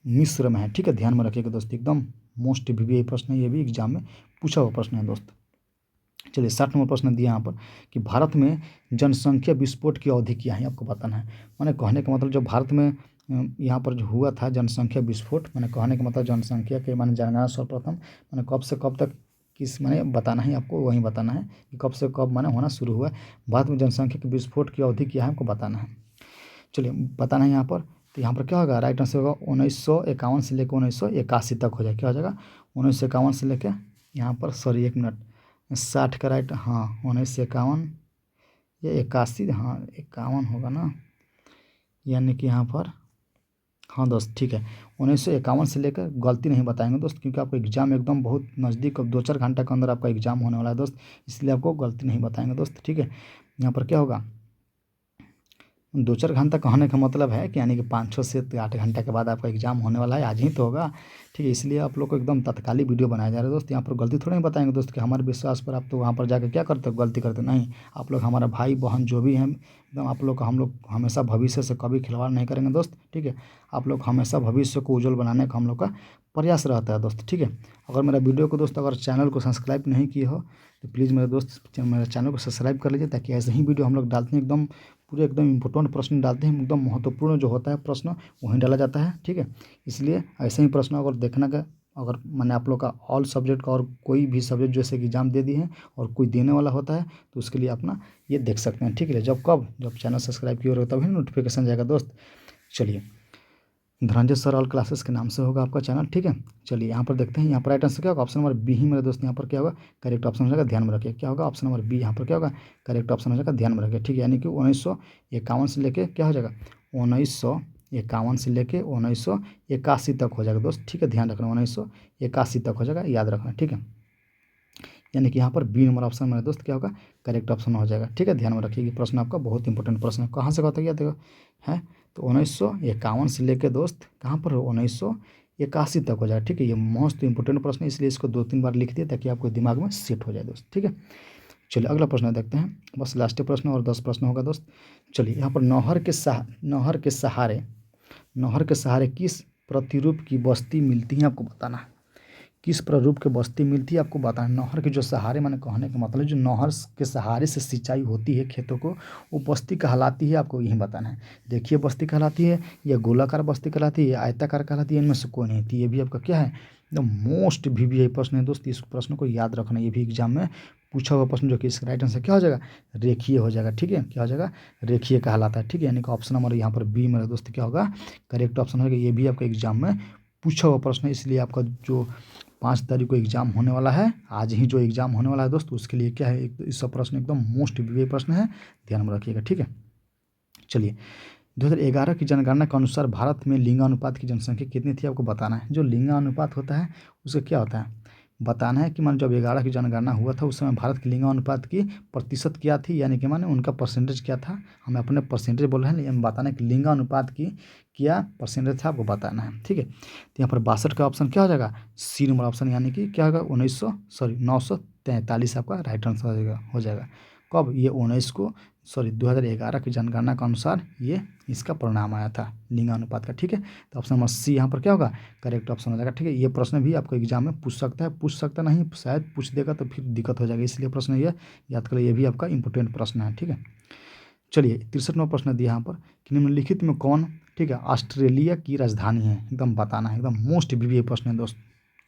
मिस्र में है। ठीक है, ध्यान में रखिएगा दोस्त, एकदम मोस्ट वीवीआई प्रश्न है, ये भी एग्जाम में पूछा हुआ प्रश्न है दोस्त। चलिए 60 नंबर प्रश्न दिया यहाँ पर कि भारत में जनसंख्या विस्फोट की अवधि क्या है, आपको बताना है। मैंने कहने का मतलब जो भारत में यहाँ पर जो हुआ था जनसंख्या विस्फोट, मैंने कहने का मतलब जनसंख्या के मैंने जनगणना सर्वप्रथम मैंने कब से कब तक किस मैंने बताना है आपको, वहीं बताना है कि कब से कब मैंने होना शुरू हुआ है। भारत में जनसंख्या के विस्फोट की अवधि क्या है आपको बताना है। चलिए बताना है यहाँ पर, तो यहाँ पर क्या होगा, राइट आंसर होगा 1951 से लेकर 1981 तक हो जाए। क्या हो जाएगा, 1951 से लेकर यहाँ पर, सॉरी 1 मिनट, 60 का राइट, हाँ 1951 या 81, हाँ 51 होगा ना, यानी कि यहाँ पर हाँ दोस्त ठीक है 1951 से लेकर, गलती नहीं बताएंगे दोस्त, क्योंकि आपको एग्जाम एकदम बहुत नज़दीक, अब 2-4 घंटा के अंदर आपका एग्जाम होने वाला है दोस्त, इसलिए आपको गलती नहीं बताएंगे दोस्त। ठीक है, यहाँ पर क्या होगा, 2-4 घंटा कहने का मतलब है कि यानी कि 5-6 से 8 घंटा के बाद आपका एग्जाम होने वाला है, आज ही तो होगा। ठीक है, इसलिए आप लोग को एकदम तत्कालीन वीडियो बनाया जा रहा है दोस्त। यहाँ पर गलती थोड़ा नहीं बताएंगे दोस्त कि हमारे विश्वास पर आप तो वहाँ पर जाकर क्या करते हो, गलती करते नहीं। आप लोग हमारा भाई बहन जो भी हैं एकदम, आप लोग का हम लोग हमेशा भविष्य से कभी खिलवाड़ नहीं करेंगे दोस्त। ठीक है, आप लोग हमेशा भविष्य को उज्जवल बनाने का हम लोग का प्रयास रहता है दोस्त। ठीक है, अगर मेरा वीडियो को दोस्त अगर चैनल को सब्सक्राइब नहीं किए हो तो प्लीज़ मेरे दोस्त मेरे चैनल को सब्सक्राइब कर लीजिए, ताकि ऐसे ही वीडियो हम लोग डालते हैं एकदम पूरे एकदम इम्पोर्टेंट प्रश्न डालते हैं, एकदम महत्वपूर्ण जो होता है प्रश्न वहीं डाला जाता है, ठीक है। इसलिए ऐसे ही प्रश्न अगर देखना का, अगर मैंने आप लोग का ऑल सब्जेक्ट का और कोई भी सब्जेक्ट जैसे कि एग्जाम दे दिए हैं और कोई देने वाला होता है तो उसके लिए अपना ये देख सकते हैं, ठीक है। जब चैनल सब्सक्राइब किए होगा तभी नोटिफिकेशन जाएगा दोस्त। चलिए, धनंजय सर ऑल क्लासेस के नाम से होगा आपका चैनल, ठीक है। चलिए यहाँ पर देखते हैं, यहाँ पर राइट आंसर क्या होगा, ऑप्शन नंबर बी ही मेरे दोस्त यहाँ पर क्या होगा, करेक्ट ऑप्शन हो जाएगा, ध्यान में रखिए क्या होगा, ऑप्शन नंबर बी यहाँ पर क्या होगा, करेक्ट ऑप्शन हो जाएगा, ध्यान में रखिए, ठीक है। यानी कि 1951 से लेके क्या हो जाएगा, 1951 से लेके 1981 तक हो जाएगा दोस्त, ठीक है। ध्यान रखना 1981 तक हो जाएगा, याद रखना, ठीक है। यानी कि यहाँ पर बी नंबर ऑप्शन मेरे दोस्त क्या होगा, करेक्ट ऑप्शन हो जाएगा, ठीक है। ध्यान में रखिए, प्रश्न आपका बहुत इंपॉर्टेंट प्रश्न है, कहाँ से होता है देखो है, तो 1951 से लेकर दोस्त कहाँ पर हो, 1981 तक हो जाएगा, ठीक है। ये मोस्ट इंपॉर्टेंट प्रश्न है, इसलिए इसको 2-3 बार लिख दिए ताकि आपको दिमाग में सेट हो जाए दोस्त, ठीक है। चलिए अगला प्रश्न देखते हैं, बस लास्ट प्रश्न और 10 प्रश्न होगा दोस्त। चलिए यहाँ पर नहर के सहारे किस प्रतिरूप की बस्ती मिलती है आपको बताना है, किस प्रारूप की बस्ती मिलती है आपको बताना। नहर के जो सहारे, मैंने कहने का मतलब जो नहर के सहारे से सिंचाई होती है खेतों को, वो बस्ती कहलाती है, आपको यही बताना है। देखिए बस्ती कहलाती है या गोलाकार बस्ती कहलाती है या आयताकार कहलाती है, इनमें से कोई नहीं थी। ये भी आपका क्या है, एकदम मोस्ट VVI प्रश्न है दोस्त, इस प्रश्न को याद रखना, ये भी एग्जाम में पूछा हुआ प्रश्न, जो कि इसका राइट आंसर क्या हो जाएगा, रेखीय हो जाएगा, ठीक है। क्या हो जाएगा, रेखीय कहलाता है, ठीक है। यानी कि ऑप्शन नंबर यहाँ पर बी मेरा दोस्त क्या होगा, करेक्ट ऑप्शन होगा। ये भी आपका एग्जाम में पूछा हुआ प्रश्न है, इसलिए आपका जो 5 तारीख को एग्जाम होने वाला है, आज ही जो एग्जाम होने वाला है दोस्त, उसके लिए क्या है, इस सब प्रश्न एकदम मोस्ट VVI प्रश्न है, ध्यान में रखिएगा, ठीक है। चलिए 2011 की जनगणना के अनुसार भारत में लिंगानुपात की जनसंख्या कितनी थी आपको बताना है। जो लिंगानुपात होता है उसका क्या होता है, बताना है कि मान जब 11 की जनगणना हुआ था उस समय भारत के लिंगानुपात की प्रतिशत क्या थी, यानी कि माने उनका परसेंटेज क्या था। हमें अपने परसेंटेज बोल रहे हैं, लेकिन बताना है कि लिंगानुपात की क्या परसेंटेज था आपको बताना है, ठीक है। तो यहाँ पर 62 का ऑप्शन क्या हो जाएगा, सी नंबर ऑप्शन, यानी कि क्या होगा 943 आपका राइट आंसर हो जाएगा। कब, ये 2011 की जनगणना के अनुसार ये इसका परिणाम आया था लिंगानुपात का, ठीक है। तो ऑप्शन नंबर सी यहाँ पर क्या होगा, करेक्ट ऑप्शन हो जाएगा, ठीक है। ये प्रश्न भी आपको एग्जाम में पूछ सकता नहीं, शायद पूछ देगा तो फिर दिक्कत हो जाएगी, इसलिए प्रश्न ये याद करें, ये भी आपका इंपॉर्टेंट प्रश्न है, ठीक है। चलिए 63वां प्रश्न दिया यहाँ पर कि निम्नलिखित में कौन, ठीक है, ऑस्ट्रेलिया की राजधानी है, एकदम बताना है, एकदम मोस्ट VVI प्रश्न है दोस्त।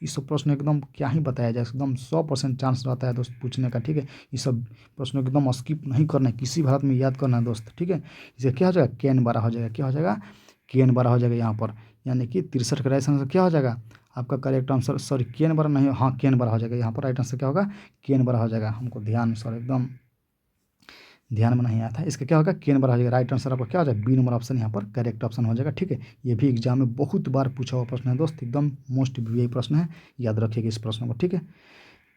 ये सब प्रश्न एकदम क्या ही बताया जाए, एकदम 100% चांस रहता है दोस्त पूछने का, ठीक है। ये सब प्रश्नों को एकदम स्किप नहीं करना है, किसी भारत में याद करना है दोस्त, ठीक है। इसे क्या हो जाएगा, KN12 हो जाएगा, क्या हो जाएगा, KN12 हो जाएगा यहाँ पर, यानी कि 63 का राइट आंसर क्या हो जाएगा आपका, करेक्ट आंसर सॉरी KN12 नहीं, हाँ KN12 हो जाएगा यहाँ पर, राइट आंसर क्या होगा, KN12 हो जाएगा। हमको ध्यान एकदम ध्यान में नहीं आया था, इसका क्या होगा, KN12 हो जाएगा। राइट आंसर आपका क्या हो जाएगा, बी नंबर ऑप्शन यहाँ पर करेक्ट ऑप्शन हो जाएगा, ठीक है। ये भी एग्जाम में बहुत बार पूछा हुआ प्रश्न है दोस्त, एकदम मोस्ट VVI प्रश्न है, याद रखिएगा इस प्रश्न को, ठीक है।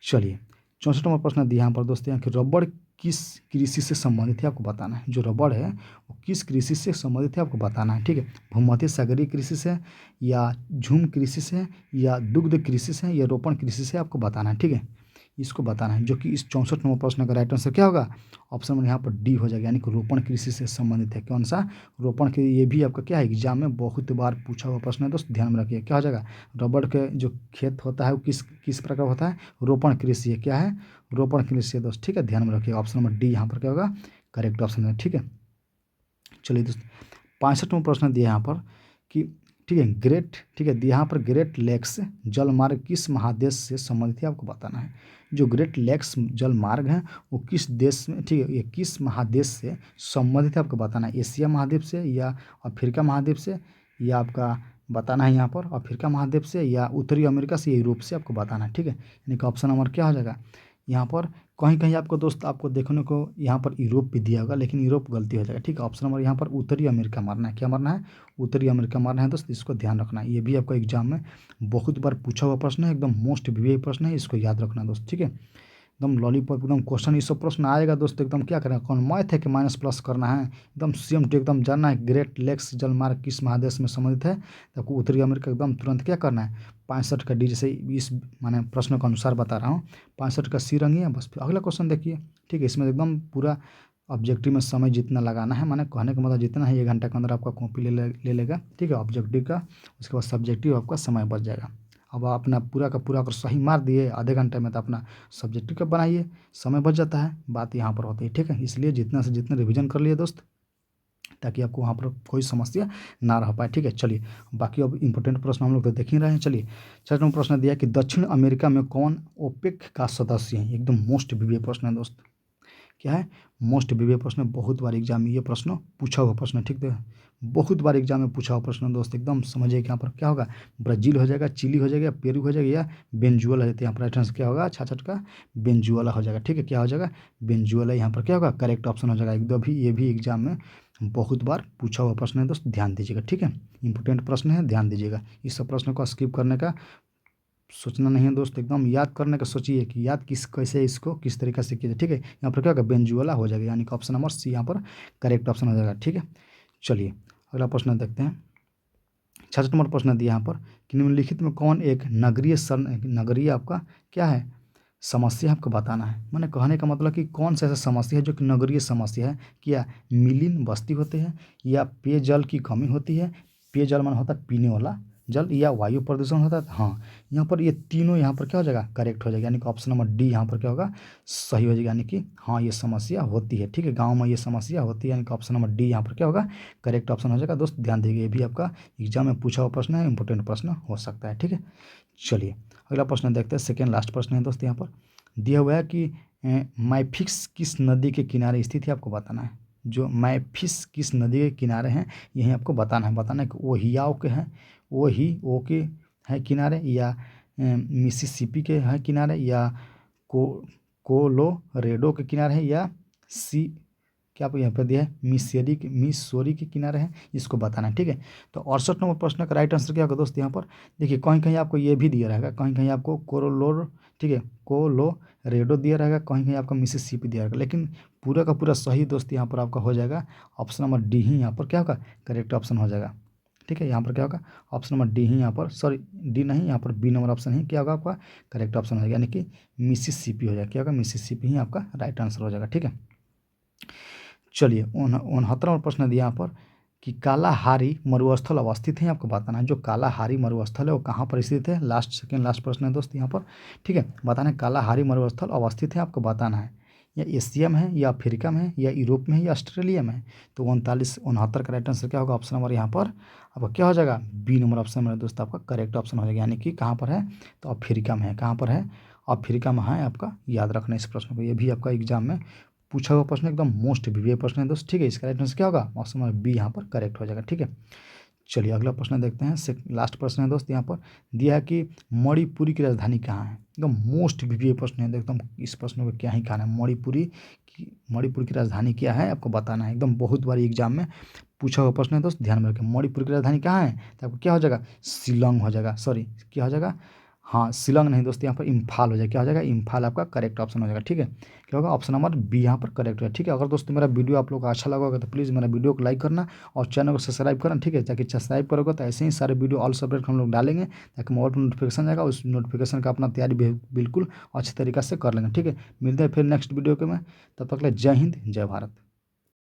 चलिए 64 नंबर प्रश्न दिया यहाँ पर दोस्त, यहाँ कि रबड़ किस कृषि से संबंधित है आपको बताना है। जो रबड़ है वो किस कृषि से संबंधित है आपको बताना है, ठीक है। भूमध्य सागरीय कृषि से या झूम कृषि से या दुग्ध कृषि से या रोपण कृषि से आपको बताना है, ठीक है। इसको बताना है, जो कि इस 64 नंबर प्रश्न का राइट आंसर क्या होगा, ऑप्शन नंबर यहाँ पर डी हो जाएगा, यानी कि रोपण कृषि से संबंधित है। कौन सा, रोपण कृषि। ये भी आपका क्या है, एग्जाम में बहुत बार पूछा हुआ प्रश्न है दोस्त, ध्यान में रखिए। क्या हो जाएगा, रबड़ के जो खेत होता है वो किस प्रकार होता है, रोपण कृषि है, क्या है, रोपण कृषि है दोस्त, ठीक है। ध्यान में रखिए, ऑप्शन नंबर डी यहाँ पर क्या होगा, करेक्ट ऑप्शन है, ठीक है। चलिए दोस्त 65वां प्रश्न दिया यहाँ पर कि, ठीक है, ठीक है, यहाँ पर ग्रेट लेक्स जलमार्ग किस महादेश से संबंधित है आपको बताना है। जो ग्रेट लेक्स जलमार्ग है वो किस देश में, ठीक है, ये किस महादेश से संबंधित है आपको बताना है। एशिया महाद्वीप से या अफ्रीका महाद्वीप से, या आपका बताना है यहाँ पर अफ्रीका महाद्वीप से या उत्तरी अमेरिका से या यूरोप से आपको बताना है, ठीक है। यानी कि ऑप्शन नंबर क्या हो जाएगा यहाँ पर, कहीं कहीं आपको दोस्त आपको देखने को यहाँ पर यूरोप भी दिया होगा, लेकिन यूरोप गलती हो जाएगा, ठीक है। ऑप्शन नंबर यहाँ पर उत्तरी अमेरिका मारना है, क्या मारना है, उत्तरी अमेरिका मारना है दोस्त, इसको ध्यान रखना है। ये भी आपका एग्जाम में बहुत बार पूछा हुआ प्रश्न है, एकदम मोस्ट VVI प्रश्न है, इसको याद रखना दोस्त, ठीक है। एकदम लॉलीपॉप एकदम क्वेश्चन, ये सब प्रश्न आएगा दोस्त, एकदम क्या करना है, कौन मैथ है कि माइनस प्लस करना है, एकदम सेम टू एकदम जानना है। ग्रेट लेक्स जलमार्ग किस महादेश में संबंधित है, तो आपको उत्तरी अमेरिका एकदम तुरंत क्या करना है, 65 का डी, जैसे इस माने प्रश्नों के अनुसार बता रहा हूँ, 65 का सी रंगी है बस। फिर अगला क्वेश्चन देखिए, ठीक है। इसमें एकदम पूरा ऑब्जेक्टिव में समय जितना लगाना है, माने कहने का मतलब जितना है 1 घंटे के अंदर आपका कॉपी ले लेगा, ठीक है, ऑब्जेक्टिव का। उसके बाद सब्जेक्टिव आपका समय बच जाएगा। अब आप अपना पूरा का पूरा अगर सही मार दिए आधे घंटे में, तो अपना सब्जेक्टिव का बनाइए, समय बच जाता है, बात यहाँ पर होती है, ठीक है। इसलिए जितना से जितना रिवीजन कर लिए दोस्त, ताकि आपको वहाँ पर कोई समस्या ना रह पाए। ठीक है, चलिए बाकी अब इंपॉर्टेंट प्रश्न हम लोग तो देख ही रहे हैं। चलिए 6 नंबर प्रश्न दिया कि दक्षिण अमेरिका में कौन ओपेक का सदस्य है। एकदम मोस्ट वीवीआई प्रश्न है दोस्त, क्या है, मोस्ट वीवीआई प्रश्न, बहुत बार एग्जाम में ये प्रश्न पूछा हुआ प्रश्न। ठीक है, बहुत बार एग्जाम में पूछा हुआ प्रश्न दोस्त, एकदम समझिए कि यहाँ पर क्या होगा, ब्राज़ील हो जाएगा, चिली हो जाएगा, पेरू हो जाएगा या वेनेजुएला हो जाता है। यहाँ पर राइट आंसर क्या होगा, 66 का वेनेजुएला हो जाएगा। ठीक है, क्या हो जाएगा, वेनेजुएला यहाँ पर क्या होगा, करेक्ट ऑप्शन हो जाएगा। एकदम भी ये भी एग्जाम में बहुत बार पूछा हुआ प्रश्न है दोस्त, ध्यान दीजिएगा। ठीक है, इंपॉर्टेंट प्रश्न है, ध्यान दीजिएगा। इस सब प्रश्न को स्किप करने का सोचना नहीं है दोस्त, एकदम याद करने का सोचिए कि याद कैसे इसको किस तरीके से कीजिए। ठीक है, यहाँ पर क्या होगा, वेनेजुएला हो जाएगा, यानी कि ऑप्शन नंबर सी यहाँ पर करेक्ट ऑप्शन हो जाएगा। ठीक है, चलिए अगला प्रश्न देखते हैं। 66 नंबर प्रश्न दिया यहाँ पर कि निम्नलिखित में कौन एक नगरीय आपका क्या है समस्या आपको बताना है। मैंने कहने का मतलब कि कौन सा ऐसा समस्या है जो कि नगरीय समस्या है। क्या मिलीन बस्ती होते हैं, या पेयजल की कमी होती है, पेयजल माना होता है पीने वाला जल, या वायु प्रदूषण होता है। हाँ, यहाँ पर ये तीनों यहाँ पर क्या हो जाएगा, करेक्ट हो जाएगा, यानी कि ऑप्शन नंबर डी यहाँ पर क्या होगा, सही हो जाएगा। यानी कि हाँ ये समस्या होती है। ठीक है, गाँव में ये समस्या होती है, यानी कि ऑप्शन नंबर डी यहाँ पर क्या होगा, करेक्ट ऑप्शन हो जाएगा। दोस्त ध्यान दीजिए, ये भी आपका एग्जाम में पूछा हुआ प्रश्न है, इंपॉर्टेंट प्रश्न हो सकता है। ठीक है, चलिए अगला प्रश्न देखते हैं, सेकेंड लास्ट प्रश्न है दोस्त। यहाँ पर दिया हुआ है कि मैफिक्स किस नदी के किनारे स्थित है, आपको बताना है। जो मैफिस किस नदी के किनारे हैं यही आपको बताना है कि ओहियो के हैं, ओ के है किनारे, या मिसिसिपी के है किनारे, या को कोलोरेडो के किनारे है, या सी क्या आपको यहाँ पर दिया है मिसोरी के किनारे है, इसको बताना है। ठीक है, तो 68 नंबर प्रश्न का राइट आंसर क्या होगा दोस्त। यहाँ पर देखिए कहीं कहीं आपको ये भी दिया रहेगा, कहीं कहीं आपको ठीक है कोलोरेडो दिया रहेगा, कहीं कहीं आपको मिसिसिपी दिया रहेगा, लेकिन पूरा का पूरा सही दोस्त यहाँ पर आपका हो जाएगा ऑप्शन नंबर डी ही यहाँ पर क्या होगा, करेक्ट ऑप्शन हो जाएगा। ठीक है, यहाँ पर क्या होगा, ऑप्शन नंबर डी ही यहाँ पर, सॉरी डी नहीं, यहाँ पर बी नंबर ऑप्शन ही क्या होगा आपका करेक्ट ऑप्शन हो जाएगा, यानी कि मिसिसिपी हो जाएगा। क्या होगा, मिसिसिपी ही आपका राइट आंसर हो जाएगा। ठीक है, चलिए 69 नंबर प्रश्न दिया यहाँ पर कि कालाहारी मरुस्थल अवस्थित है, आपको बताना है। जो कालाहारी मरुस्थल है वो कहाँ पर स्थित है, सेकेंड लास्ट प्रश्न है दोस्त यहाँ पर। ठीक है, बताना है कालाहारी मरुस्थल अवस्थित है, आपको बताना है या एशिया में है, या अफ्रीका में है, या यूरोप में है, या ऑस्ट्रेलिया में है। तो 69 का राइट आंसर क्या होगा, ऑप्शन नंबर यहाँ पर आपका क्या हो जाएगा, बी नंबर ऑप्शन मेरे दोस्त आपका करेक्ट ऑप्शन हो जाएगा। यानी कि कहाँ पर है, तो अफ्रीका में है। कहाँ पर है, अफ्रीका में है। आपका याद रखना इस प्रश्न को, ये भी आपका एग्जाम में पूछा हुआ प्रश्न, एकदम मोस्ट वीवीआई प्रश्न है दोस्त। ठीक है, इसका राइट आंसर क्या होगा, ऑप्शन नंबर बी यहाँ पर करेक्ट हो जाएगा। ठीक है, चलिए अगला प्रश्न देखते हैं, लास्ट प्रश्न है दोस्त। यहाँ पर दिया है कि मणिपुरी की राजधानी कहाँ है। एकदम मोस्ट वीवीआई प्रश्न है एकदम, इस प्रश्न को क्या ही कहना है, मणिपुर की राजधानी क्या है आपको बताना है। एकदम बहुत बार एग्जाम में पूछा हुआ प्रश्न है दोस्त, ध्यान में रखें। मणिपुर की राजधानी कहाँ है, तो आपको क्या हो जाएगा, शिलोंग हो जाएगा। सॉरी क्या हो जाएगा, हाँ शिलोंग नहीं दोस्त, यहाँ पर इम्फाल हो जाएगा। क्या हो जाएगा, इम्फाल आपका करेक्ट ऑप्शन हो जाएगा। ठीक है, क्या होगा, ऑप्शन नंबर बी यहाँ पर करेक्ट है। ठीक है, अगर दोस्तों मेरा वीडियो आप लोग को अच्छा लगा होगा तो प्लीज़ मेरा वीडियो को लाइक करना और चैनल को सब्सक्राइब करना। ठीक है, ताकि सब्सक्राइब करोगे तो ऐसे ही सारे वीडियो ऑल सब्जेक्ट हम लोग डालेंगे, ताकि मोबाइल पर नोटिफिकेशन जाएगा, उस नोटिफिकेशन का अपना तैयारी बिल्कुल अच्छी तरीके से कर लेंगे। ठीक है, मिलते हैं फिर नेक्स्ट वीडियो के में, तब तक के लिए जय हिंद जय भारत।